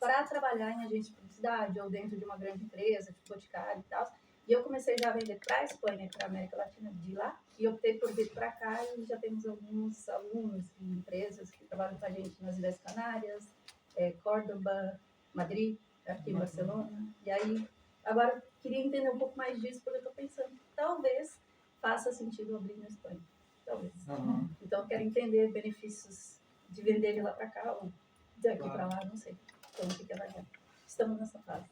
para trabalhar em agência de publicidade ou dentro de uma grande empresa, tipo Boticário e tal. E eu comecei já a vender para a Espanha e para a América Latina de lá, e optei por vir para cá e já temos alguns alunos e empresas que trabalham com a gente nas Ilhas Canárias, Córdoba, Madrid, aqui em Barcelona. E aí, agora, queria entender um pouco mais disso, porque eu estou pensando que talvez faça sentido abrir na Espanha. Talvez. Então, eu quero entender benefícios de vender de lá para cá ou daqui para lá, não sei. Então, o que ela quer. Estamos nessa fase.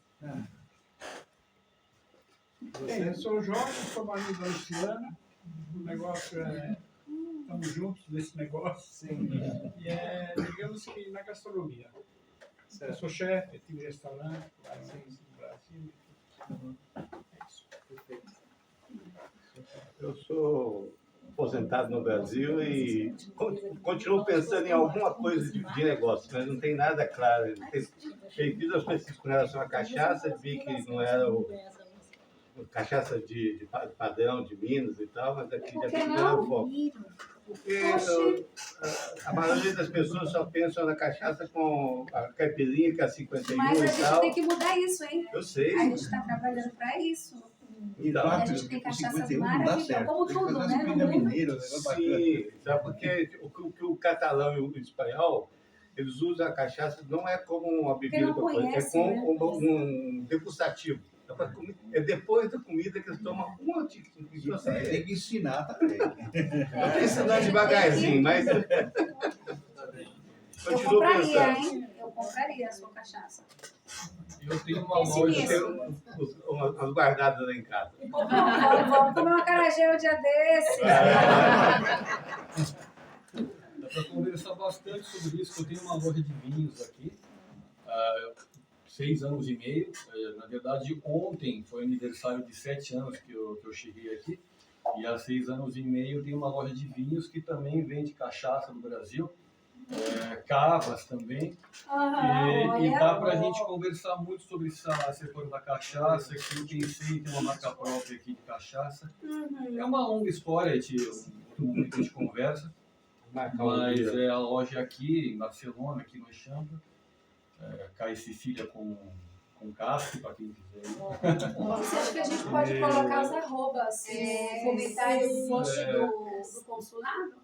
Eu sou o Jorge, sou marido da Luciana. O negócio estamos juntos nesse negócio. Sim. E digamos que na gastronomia. Eu sou chefe, tive restaurante, no Brasil. É isso. Perfeito. Eu sou aposentado no Brasil e continuo pensando em alguma coisa de negócio, mas não tem nada claro. Fiz as pesquisas com relação à cachaça, vi que não era cachaça de padrão de Minas e tal, mas aqui já tem o foco. Porque a maioria das pessoas só pensam na cachaça com a caipirinha, que é a 51 Mas a e gente tal. tem que mudar isso, hein? Eu sei. A gente está trabalhando para isso. Então, a gente tem cachaças maravilhosas, como tudo, né? No mundo. Sim, sabe? Porque o catalão e o espanhol, eles usam a cachaça, não é como uma bebida, conhece, é como um degustativo. É depois da comida que eles tomam uma tiquinha. Tem que ensinar também. Tem que ensinar devagarzinho, mas... Eu Continua compraria, pensando. hein? Eu compraria a sua cachaça. Eu tenho uma Esse loja. mesmo. Umas guardadas lá em casa. Vamos comer uma acarajé um dia desse. Dá para conversar bastante sobre isso, que eu tenho uma loja de vinhos aqui, 6 anos e meio. Na verdade, ontem foi aniversário de 7 anos que eu cheguei aqui, e há 6 anos e meio eu tenho uma loja de vinhos que também vende cachaça do Brasil, cavas também, e dá para a gente conversar muito sobre esse setor da cachaça, que eu pensei em ter uma marca própria aqui de cachaça. É uma longa história, outro momento a gente conversa. Mas a loja aqui em Barcelona, aqui no Eixample, Cai Sicília com casco, para quem quiser. Você acha que a gente pode colocar os arrobas no comentário do post do consulado?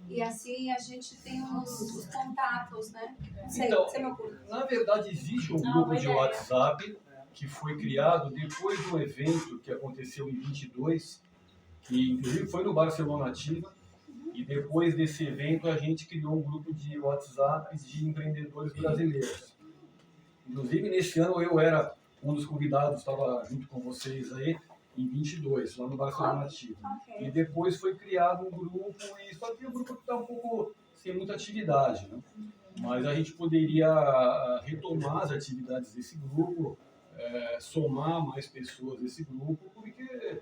E assim a gente tem os contatos, né? Não sei, Então, você me ocorre. na verdade, existe um grupo de WhatsApp que foi criado depois de um evento que aconteceu em 22, que inclusive foi no Barcelona Ativa. E depois desse evento, a gente criou um grupo de WhatsApp de empreendedores brasileiros. Inclusive, nesse ano, eu era um dos convidados, estava junto com vocês aí, em 22, lá no Barcelona Ativo. E depois foi criado um grupo, e só que o grupo está um pouco sem muita atividade, né? Mas a gente poderia retomar as atividades desse grupo, somar mais pessoas desse grupo, porque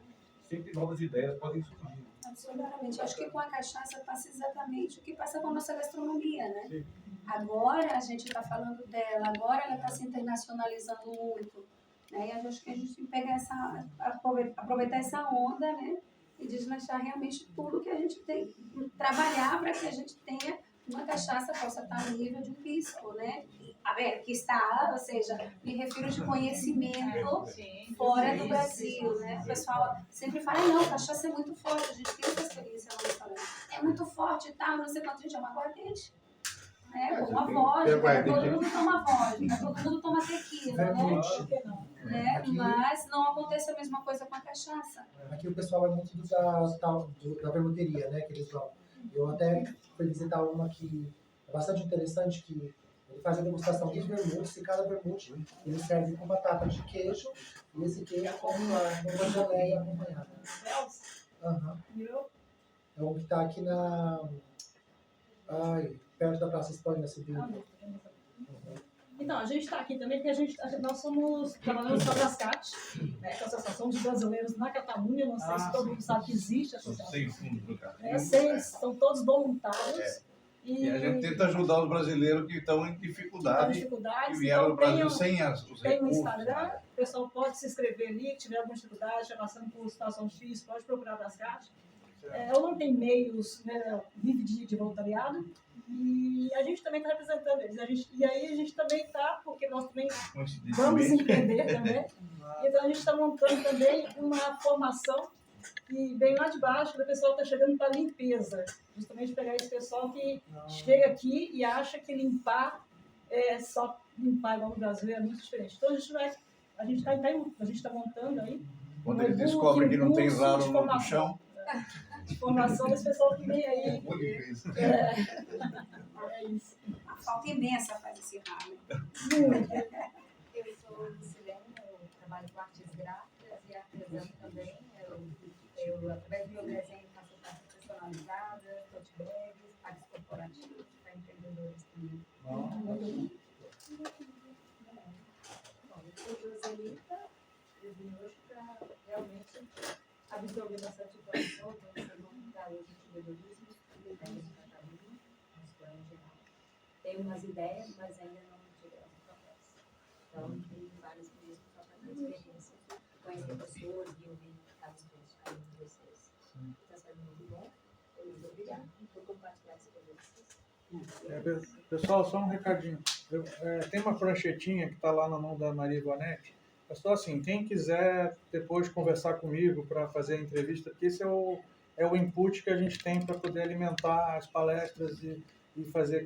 sempre novas ideias podem surgir. Absolutamente. Acho que com a cachaça passa exatamente o que passa com a nossa gastronomia, né? Sim. Agora a gente está falando dela, agora ela está se internacionalizando muito, né? E acho que a gente tem que pegar aproveitar essa onda, né? E deslanchar realmente tudo que a gente tem, trabalhar para que a gente tenha uma cachaça possa estar no nível de um pisco, né? A ver, que está, ou seja, me refiro de conhecimento fora do Brasil, né? O pessoal sempre fala, não, cachaça é muito forte, a gente tem essa experiência no restaurante. É muito forte e tal, não sei quanto, gente, é uma aguardente. Uma vodka, todo mundo toma vodka, todo mundo toma tequila, né? Mas não acontece a mesma coisa com a cachaça. Aqui o pessoal é muito da vermuteria, né? Que eles vão. Eu até fui visitar uma que é bastante interessante, que ele faz a degustação dos vermutes, e cada vermute ele serve com batata de queijo, e esse queijo com uma geleia acompanhada. É um que está aqui perto da Praça Espanha, subindo. Então, a gente está aqui também porque nós trabalhamos com a Brascat, né, que é a Associação de Brasileiros na Catalunha. Não sei se todo mundo sabe que existe a associação. Sem fundo no cara. São todos voluntários. E a gente tenta ajudar os brasileiros que estão em dificuldade, que vieram do Brasil sem os recursos. Tem um Instagram, o pessoal pode se inscrever ali, que tiver alguma dificuldade, já passando por situação difícil, pode procurar a Brascat. Eu não tenho meios, né, vive de voluntariado, e a gente também está representando eles. E aí a gente também está, porque nós também vamos empreender também, então a gente está montando também uma formação que vem lá de baixo, quando o pessoal está chegando para limpeza, justamente pegar esse pessoal que chega aqui e acha que limpar é só limpar igual no Brasil, é muito diferente. Então a gente está montando aí. Quando eles descobrem que não tem ralo no chão. De formação desse pessoal que vem aí. É isso. A falta imensa faz esse ralo. Eu sou Lucilene, eu trabalho com artes gráficas e artesã também. Eu, através do meu desenho, faço peças personalizadas, tote bags, packs corporativos para empreendedores também. Eu sou Joselita, eu vim hoje para realmente absorver bastante informação, conhecer muito da hoje de empreendedorismo, ideias de Catalunha, nos planos geral. Tenho umas ideias, mas ainda não tivemos no processo. Então, tem vários meses para fazer experiência, conhecer pessoas e ouvir casos de cada um de vocês. Está sendo muito bom. Obrigada por compartilhar isso com vocês. Pessoal, só um recadinho. Tem uma pranchetinha que está lá na mão da Maria Ivonete. É só assim, quem quiser depois conversar comigo para fazer a entrevista, porque esse é o input que a gente tem para poder alimentar as palestras e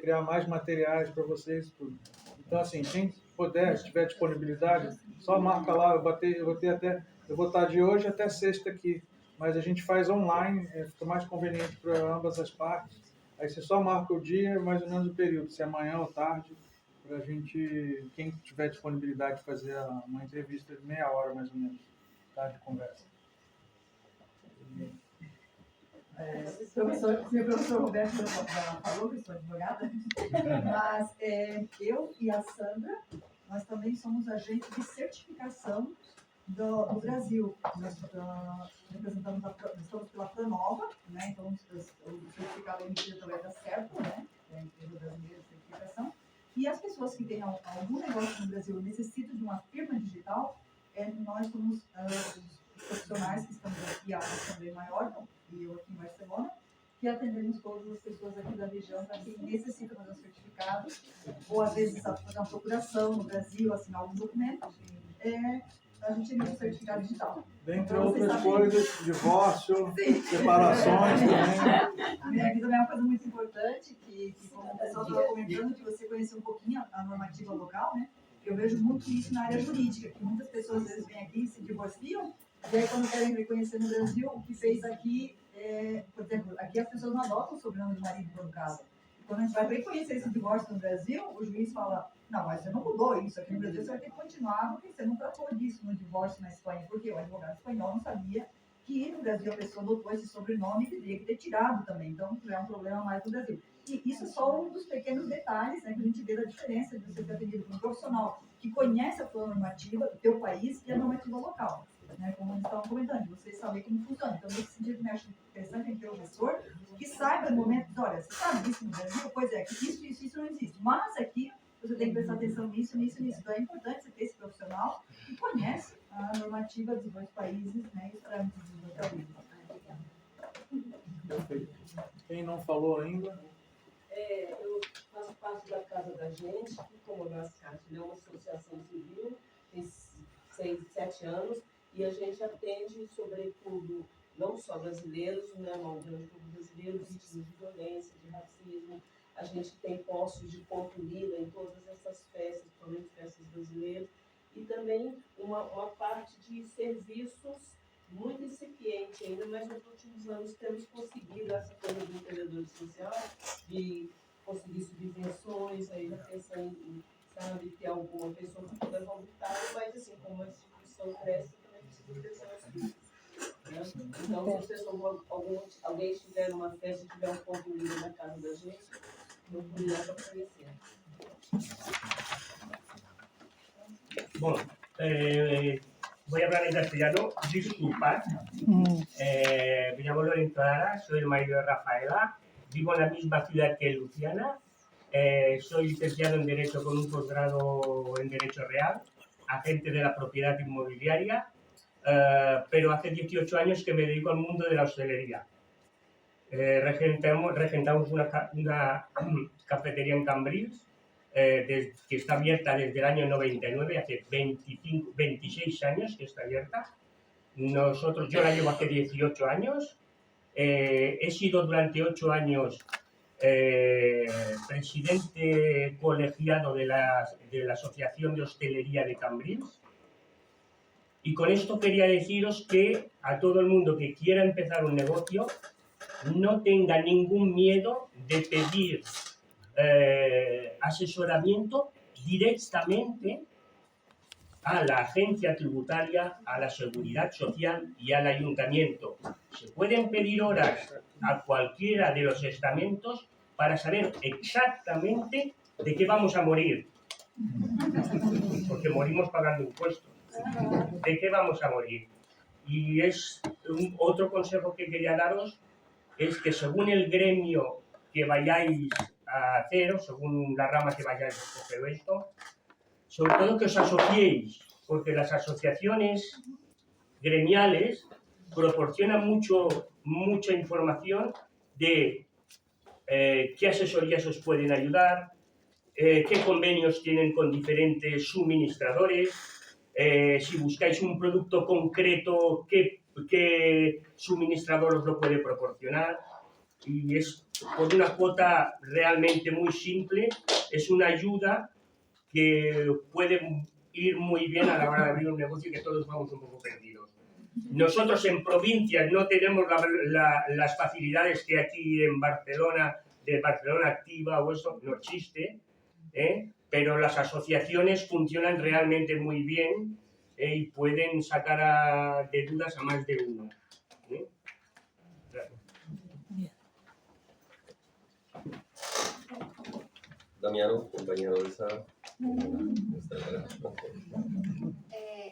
criar mais materiais para vocês e tudo. Então, assim, quem puder, se tiver disponibilidade, só marca lá. Eu vou estar de hoje até sexta aqui, mas a gente faz online, fica mais conveniente para ambas as partes. Aí você só marca o dia, mais ou menos o período, se é amanhã ou tarde, para a gente, quem tiver disponibilidade, fazer uma entrevista de meia hora, mais ou menos, tá, de conversa. O professor Roberto já falou que eu sou advogada, mas eu e a Sandra, nós também somos agentes de certificação do Brasil. Nós estamos pela Pranova, né? Então o certificado emitido também está certo, né? É a empresa brasileira de certificação. E as pessoas que têm algum negócio no Brasil necessitam de uma firma digital, nós somos os profissionais que estamos aqui, a Assembleia Maior, e eu aqui em Barcelona, que atendemos todas as pessoas aqui da região que necessitam fazer um certificado, ou às vezes fazer uma procuração no Brasil, assinar algum documento, a gente emite um certificado digital. Dentre outras coisas, divórcio, separações também. Aqui também é uma coisa muito importante, que como o pessoal estava comentando, de você conhecer um pouquinho a normativa local, né? Eu vejo muito isso na área jurídica, que muitas pessoas às vezes vêm aqui e se divorciam, e aí quando querem reconhecer no Brasil, o que fez aqui, por exemplo, aqui as pessoas não adotam o sobrenome do marido por caso. Quando a gente vai reconhecer esse divórcio no Brasil, o juiz fala, não, mas você não mudou isso aqui no Brasil, você vai ter que continuar, porque você não tratou disso no divórcio na Espanha, porque o advogado espanhol não sabia que no Brasil a pessoa adotou esse sobrenome e teria que ter tirado também, então é um problema mais no Brasil. E isso é só um dos pequenos detalhes, né, que a gente vê da diferença de você ter atendido com um profissional que conhece a tua normativa do teu país e a normativa local. Né, como eles estavam comentando, você saber como funciona. Então, nesse sentido, me acho interessante ter um professor que saiba no momento, olha, você sabe isso no Brasil? Pois é, que isso não existe. Mas aqui, você tem que prestar atenção nisso. Então, é importante você ter esse profissional que conhece a normativa dos dois países, né, e os trâmites dos dois países. Perfeito. Quem não falou ainda? Eu faço parte da Casa da Gente, que, como o nosso caso, é uma associação civil, tem 6, 7 anos, e a gente atende, sobretudo, não só brasileiros, né, mas brasileiros vítimas de violência, de racismo. A gente tem postos de ponto lila em todas essas festas, principalmente festas brasileiras, e também uma parte de serviços muito incipiente ainda, mas nos últimos anos temos conseguido essa coisa do empreendedor social, de conseguir subvenções, aí já pensando em, sabe, ter alguma pessoa que puder voluntário, mas assim, como a instituição cresce, também precisa ter as coisas. Né? Então, se as pessoas, alguém estiver numa festa e tiver um ponto livre na casa da gente, eu vou lá para conhecer. Bueno, voy a hablar en castellano, disculpad. Me llamo Lorenzo Lara, soy el marido de Rafaela, vivo en la misma ciudad que Luciana, soy licenciado en Derecho con un posgrado en Derecho Real, agente de la propiedad inmobiliaria, pero hace 18 años que me dedico al mundo de la hostelería. Regentamos una cafetería en Cambrils, que está abierta desde el año 99, hace 26 años que está abierta. Yo la llevo hace 18 años. He sido durante 8 años presidente colegiado de la Asociación de Hostelería de Cambrils. Y con esto quería deciros que a todo el mundo que quiera empezar un negocio no tenga ningún miedo de pedir asesoramiento directamente a la agencia tributaria, a la seguridad social y al ayuntamiento. Se pueden pedir horas a cualquiera de los estamentos para saber exactamente de qué vamos a morir. Porque morimos pagando impuestos. ¿De qué vamos a morir? Y es otro consejo que quería daros, es que según el gremio que vayáis a hacer, o según la rama que vayáis a hacer esto, sobre todo que os asociéis, porque las asociaciones gremiales proporcionan mucha información de qué asesorías os pueden ayudar, qué convenios tienen con diferentes suministradores, si buscáis un producto concreto, qué suministrador os lo puede proporcionar. Y es por una cuota realmente muy simple, es una ayuda que puede ir muy bien a la hora de abrir un negocio, que todos vamos un poco perdidos. Nosotros en provincias no tenemos las facilidades que aquí en Barcelona, de Barcelona Activa o eso, no existe, pero las asociaciones funcionan realmente muy bien y pueden sacar de dudas a más de uno. Damiano, compañero de esa...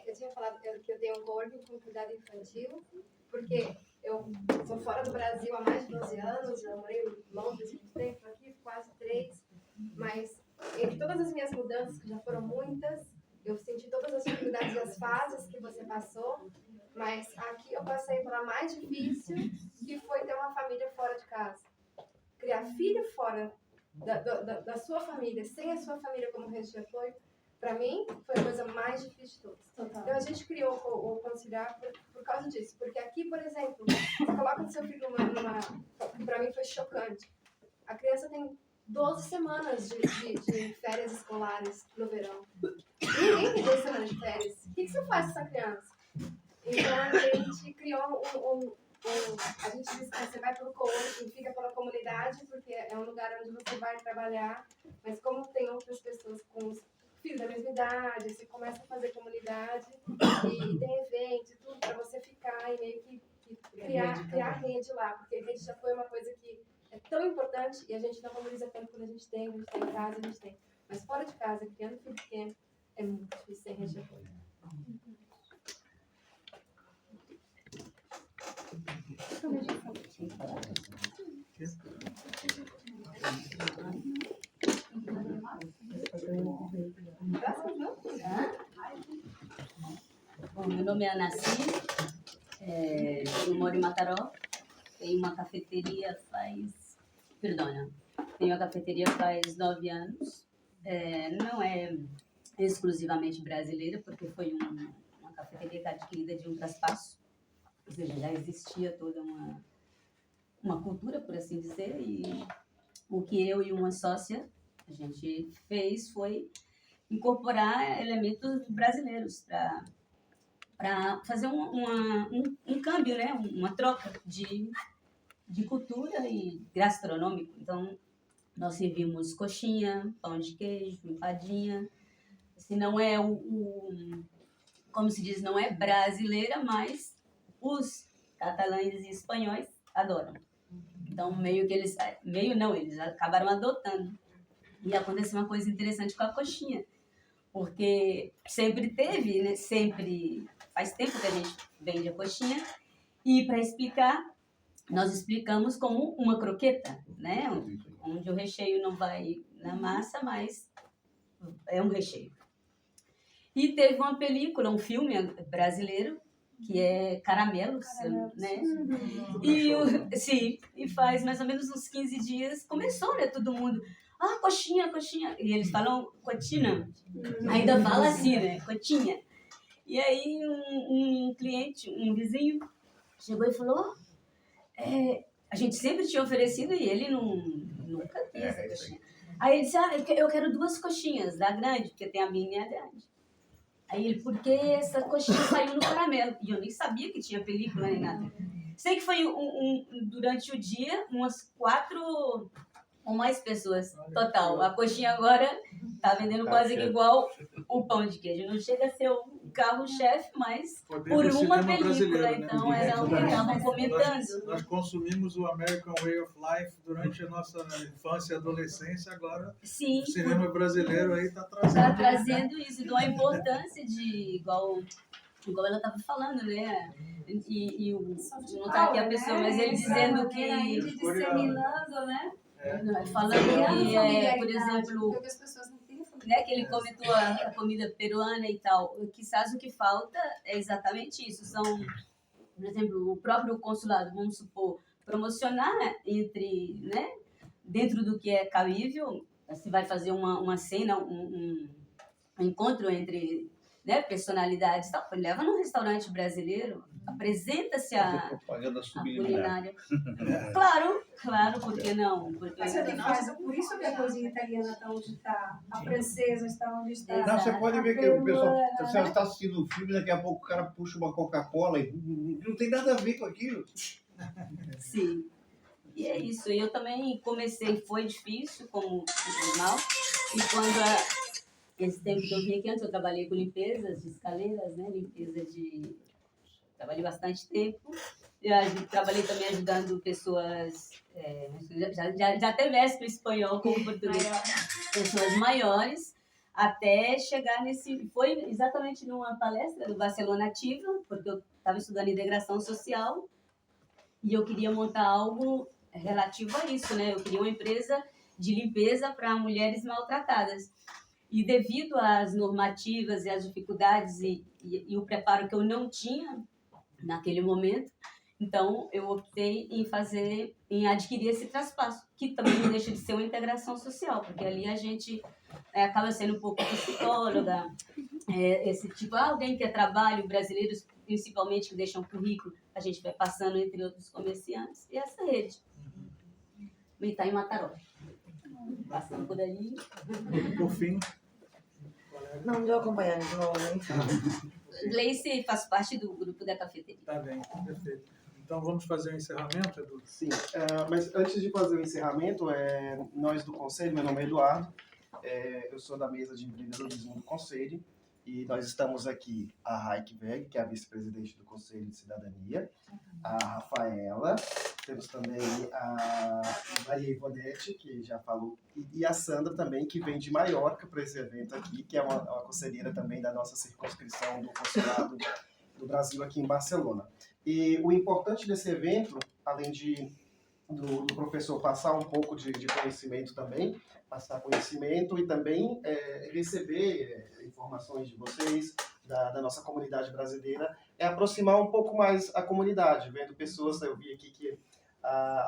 Eu tinha falado que eu tenho um corpo com cuidado infantil, porque eu sou fora do Brasil há mais de 12 anos, eu morei em Londres muito tempo, aqui quase 3, mas entre todas as minhas mudanças, que já foram muitas, eu senti todas as dificuldades e as fases que você passou, mas aqui eu passei pela mais difícil, que foi ter uma família fora de casa. Criar filho fora da sua família, sem a sua família como rede de apoio, para mim, foi a coisa mais difícil de todas. Então, a gente criou o Conciliar por causa disso. Porque aqui, por exemplo, você coloca o seu filho numa... que para mim foi chocante. A criança tem 12 semanas de férias escolares no verão. Ninguém tem 12 semanas de férias. O que você faz com essa criança? Então, a gente criou a gente diz que você vai pelo coworking, fica pela comunidade, porque é um lugar onde você vai trabalhar, mas como tem outras pessoas com os filhos da mesma idade, você começa a fazer comunidade e tem eventos e tudo para você ficar e meio que criar rede lá, porque rede já foi uma coisa que é tão importante e a gente não valoriza tanto quando a gente tem em casa, a gente tem. Mas fora de casa, criando filho pequeno, é muito difícil sem rede de apoio. Bom, meu nome é Anassi, eu moro em Mataró, tenho uma cafeteria faz 9 anos, não é exclusivamente brasileira, porque foi uma cafeteria adquirida de um traspasso, ou seja, já existia toda uma cultura, por assim dizer, e o que eu e uma sócia a gente fez foi incorporar elementos brasileiros para fazer um câmbio, né? Uma troca de cultura e gastronômico. Então, nós servimos coxinha, pão de queijo, empadinha. Se não é como se diz, não é brasileira, mas os catalães e espanhóis adoram. Então, eles acabaram adotando. E aconteceu uma coisa interessante com a coxinha, porque sempre teve, né? Faz tempo que a gente vende a coxinha, e para explicar, nós explicamos como uma croqueta, né? Onde o recheio não vai na massa, mas é um recheio. E teve uma película, um filme brasileiro, que é Caramelos, né? E faz mais ou menos uns 15 dias, começou, né? Todo mundo, coxinha. E eles falam cotina, ainda fala assim, né? Cotinha. E aí um cliente, um vizinho, chegou e falou, a gente sempre tinha oferecido e ele nunca quis a coxinha. Aí ele disse, eu quero 2 coxinhas da grande, porque tem a minha e a grande. Aí ele, porque essa coxinha saiu no caramelo. E eu nem sabia que tinha película nem nada. Sei que foi durante o dia, umas 4 ou mais pessoas, total. A coxinha agora tá vendendo quase que igual o pão de queijo. Não chega a ser o carro-chefe, mas por uma película. Então, estavam comentando. Nós consumimos o American Way of Life durante a nossa infância e adolescência. Agora, sim, o cinema brasileiro aí está trazendo. Está trazendo isso. Então, a importância de, igual ela estava falando, né? E não está aqui a pessoa, mas ele dizendo que... disseminando, né? Falando que, por exemplo, né, que ele comentou a comida peruana e tal, quizás o que falta é exatamente isso. São, por exemplo, o próprio consulado, vamos supor, promocionar dentro do que é cabível. Se vai fazer uma cena, um encontro entre personalidades, tal, leva num restaurante brasileiro, apresenta-se a propaganda culinária. Claro, por que não? Porque Mas por isso que a cozinha italiana está onde está, a francesa está onde está. Não, você pode ver que o pessoal, você está assistindo um filme, daqui a pouco o cara puxa uma Coca-Cola e não tem nada a ver com aquilo. Sim. E é isso. Eu também comecei, foi difícil, como normal. E quando esse tempo que eu vim aqui, antes eu trabalhei com limpezas de escaleiras, trabalhei bastante tempo. Trabalhei também ajudando pessoas, já até mesclo espanhol como português, pessoas maiores, até chegar foi exatamente numa palestra do Barcelona Ativa, porque eu estava estudando integração social e eu queria montar algo relativo a isso, Eu queria uma empresa de limpeza para mulheres maltratadas. E devido às normativas e às dificuldades e o preparo que eu não tinha naquele momento, então eu optei em adquirir esse traspasso, que também não deixa de ser uma integração social, porque ali a gente acaba sendo um pouco psicóloga, esse tipo, alguém que é trabalho, brasileiros principalmente que deixam currículo, a gente vai passando entre outros comerciantes, e essa rede. E está em Mataró. Passando por ali. Por fim. Não deu acompanhar de novo, Gleice faz parte do grupo da cafeteria. Tá bem, perfeito. Então vamos fazer o encerramento, Edu? Sim, mas antes de fazer o encerramento, nós do Conselho, meu nome é Eduardo, eu sou da mesa de empreendedorismo do Conselho, e nós estamos aqui a Raik Weg, que é a vice-presidente do Conselho de Cidadania, a Rafaela, temos também a Maria Ivonete, que já falou, e a Sandra também, que vem de Maiorca para esse evento aqui, que é uma conselheira também da nossa circunscrição do Consulado do Brasil aqui em Barcelona. E o importante desse evento, além do professor passar um pouco de conhecimento também, passar conhecimento e também receber informações de vocês, da nossa comunidade brasileira, é aproximar um pouco mais a comunidade, vendo pessoas, eu vi aqui que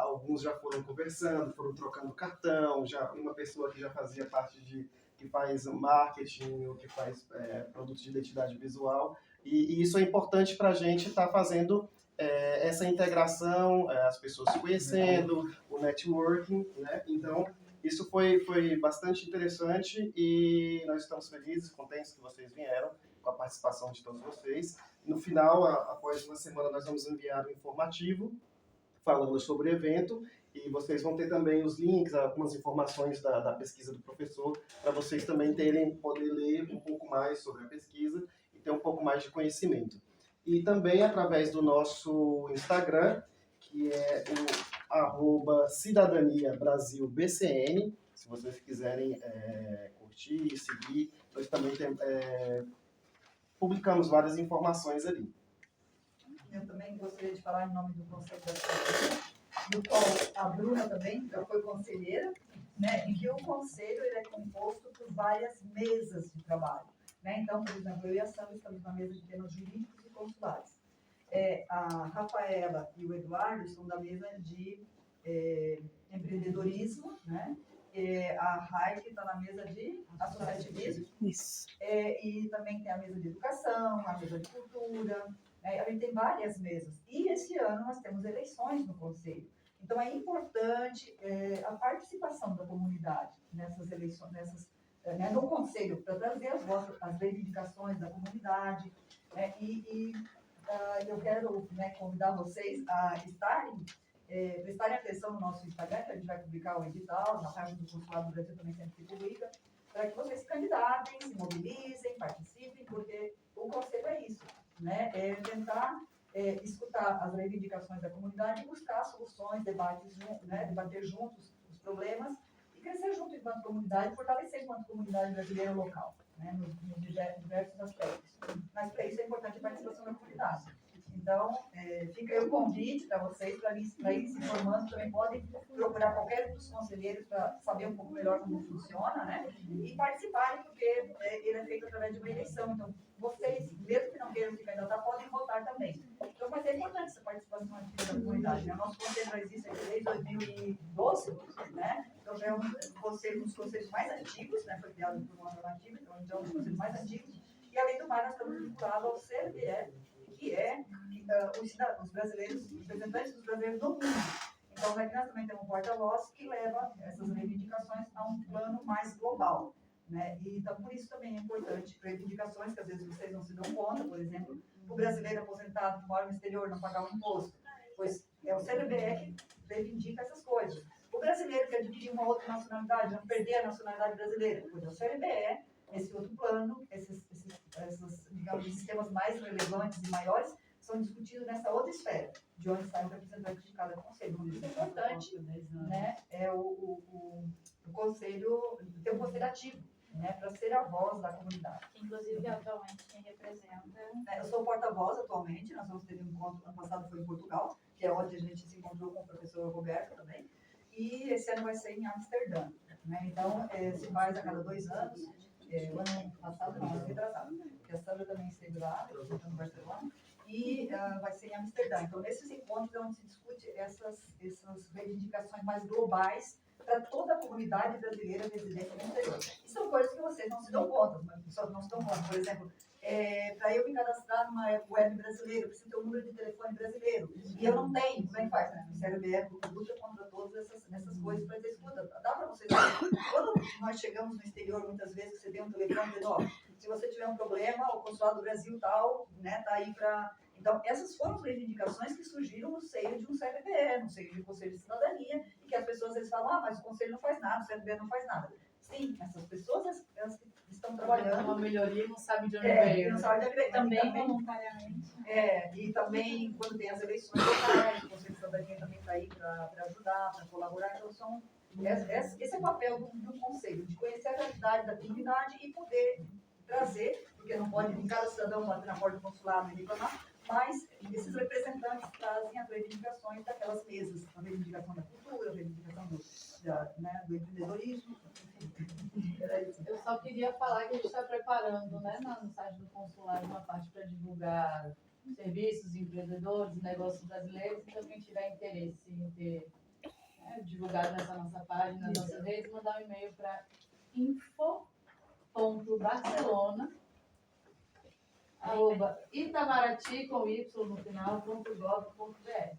alguns já foram conversando, foram trocando cartão, já uma pessoa que já fazia parte que faz marketing, ou que faz produtos de identidade visual, e isso é importante para a gente estar fazendo essa integração, as pessoas se conhecendo, o networking, Então, isso foi bastante interessante e nós estamos felizes, contentes que vocês vieram, com a participação de todos vocês. No final, após uma semana, nós vamos enviar um informativo falando sobre o evento e vocês vão ter também os links, algumas informações da pesquisa do professor, para vocês também poder ler um pouco mais sobre a pesquisa e ter um pouco mais de conhecimento. E também através do nosso Instagram, que é o @cidadaniabrasilbcn, se vocês quiserem curtir, seguir, nós também publicamos várias informações ali. Eu também gostaria de falar em nome do Conselho da Cidadania, do qual a Bruna também já foi conselheira, e que o Conselho ele é composto por várias mesas de trabalho. Então, por exemplo, eu e a Sandra estamos na mesa de temas jurídicos e consulares. A Rafaela e o Eduardo são da mesa de empreendedorismo, a Raik está na mesa de associativismo. Isso. E também tem a mesa de educação, a mesa de cultura, a gente tem várias mesas. E esse ano nós temos eleições no Conselho. Então é importante a participação da comunidade nessas eleições, no Conselho, para trazer as reivindicações da comunidade. Eu quero convidar vocês a prestarem atenção no nosso Instagram, que a gente vai publicar o edital, na página do Consulado do Brasil também sempre se publica, para que vocês se candidatem, se mobilizem, participem, porque o Conselho é isso, é tentar escutar as reivindicações da comunidade e buscar soluções, debater juntos os problemas e crescer junto enquanto comunidade, fortalecer enquanto comunidade brasileira local, nos diversos aspectos. Mas para isso é importante a participação da comunidade. Então, fica aí o convite para vocês, para ir se informando. Também podem procurar qualquer um dos conselheiros para saber um pouco melhor como funciona, né? E participarem, porque ele é feito através de uma eleição. Então, vocês, mesmo que não queiram se candidatar, podem votar também. Então, vai ser importante essa participação ativa da comunidade, né? O nosso conselho já existe aqui desde 2012, né? Então, já é um dos conselhos mais antigos, né? Foi criado por uma normativa, então é um dos conselhos mais antigos. E, além do mais, nós estamos vinculados ao CRBE, que é os brasileiros, os representantes dos brasileiros no mundo. Então, aqui nós também temos um porta-voz que leva essas reivindicações a um plano mais global, né? E, então, por isso também é importante reivindicações que às vezes vocês não se dão conta, por exemplo, o brasileiro aposentado que mora no exterior não pagar um imposto, pois é o CNBE que reivindica essas coisas. O brasileiro que adquirir uma outra nacionalidade, não perder a nacionalidade brasileira, pois é o CNBE, esse outro plano, esses digamos, sistemas mais relevantes e maiores, são discutidos nessa outra esfera, de onde sai o representante de cada conselho. Por isso é importante, né, o conselho, ter um conselho ativo, né, para ser a voz da comunidade. Inclusive, atualmente, quem representa... Eu sou porta-voz atualmente, nós vamos ter um encontro, ano passado foi em Portugal, que é onde a gente se encontrou com o professor Roberto também, e esse ano vai ser em Amsterdã, né? Então, se faz a cada 2 anos, o ano passado não, ano retrasado, porque a Sandra também esteve lá, no Barcelona, e vai ser em Amsterdã. Então, nesses encontros é onde se discute essas reivindicações mais globais para toda a comunidade brasileira residente no exterior. E são coisas que vocês não se dão conta, não se dão conta. Por exemplo, para eu me cadastrar numa web brasileira, eu preciso ter um número de telefone brasileiro. E eu não tenho, como é que faz? Né? O CRBE luta contra todas essas coisas para dizer, escuta, dá para vocês... Quando nós chegamos no exterior, muitas vezes, você tem um telefone dizendo, ó, se você tiver um problema, o consulado do Brasil tal, né, tá aí para... Então, essas foram as reivindicações que surgiram no seio de um CRBE, no seio de um Conselho de Cidadania, e que as pessoas às vezes falam, mas o Conselho não faz nada, o CRBE não faz nada. Sim, essas pessoas, elas estão trabalhando... Uma melhoria e não sabe de onde veio. Não sabe de onde veio. Também voluntariamente. E também, quando tem as eleições locais, o Conselho de Cidadania também está aí para ajudar, para colaborar. Então, esse é o papel do Conselho, de conhecer a realidade da comunidade e poder trazer, porque não pode vir cada cidadão bater na porta do consulado e reclamar, mas esses representantes trazem as reivindicações daquelas mesas, a reivindicação da cultura, a reivindicação do empreendedorismo. Eu só queria falar que a gente está preparando, né, no site do consulado, uma parte para divulgar serviços, empreendedores, negócios brasileiros. Então, quem tiver interesse em ter divulgado nessa nossa página, nas nossas redes, mandar um e-mail para info.barcelona@itamaraty com y no final .gov.br.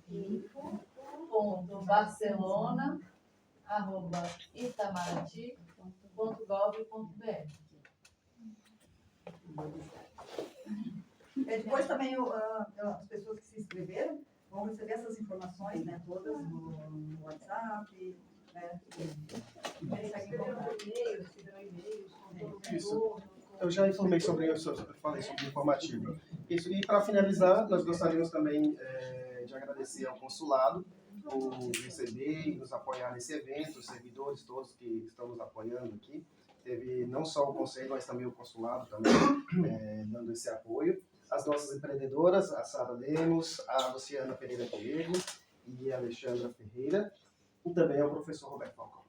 info.barcelona@itamaraty.gov.br. Depois também as pessoas que se inscreveram vão receber essas informações, né, todas no WhatsApp, né? Isso. Eu já informei sobre isso, falei sobre o informativo. Isso, e para finalizar, nós gostaríamos também de agradecer ao consulado por receber e nos apoiar nesse evento, os servidores todos que estão nos apoiando aqui. Teve não só o conselho, mas também o consulado também dando esse apoio. As nossas empreendedoras, a Sara Lemos, a Luciana Pereira Diego e a Alexandra Ferreira, e também ao professor Roberto Falcão.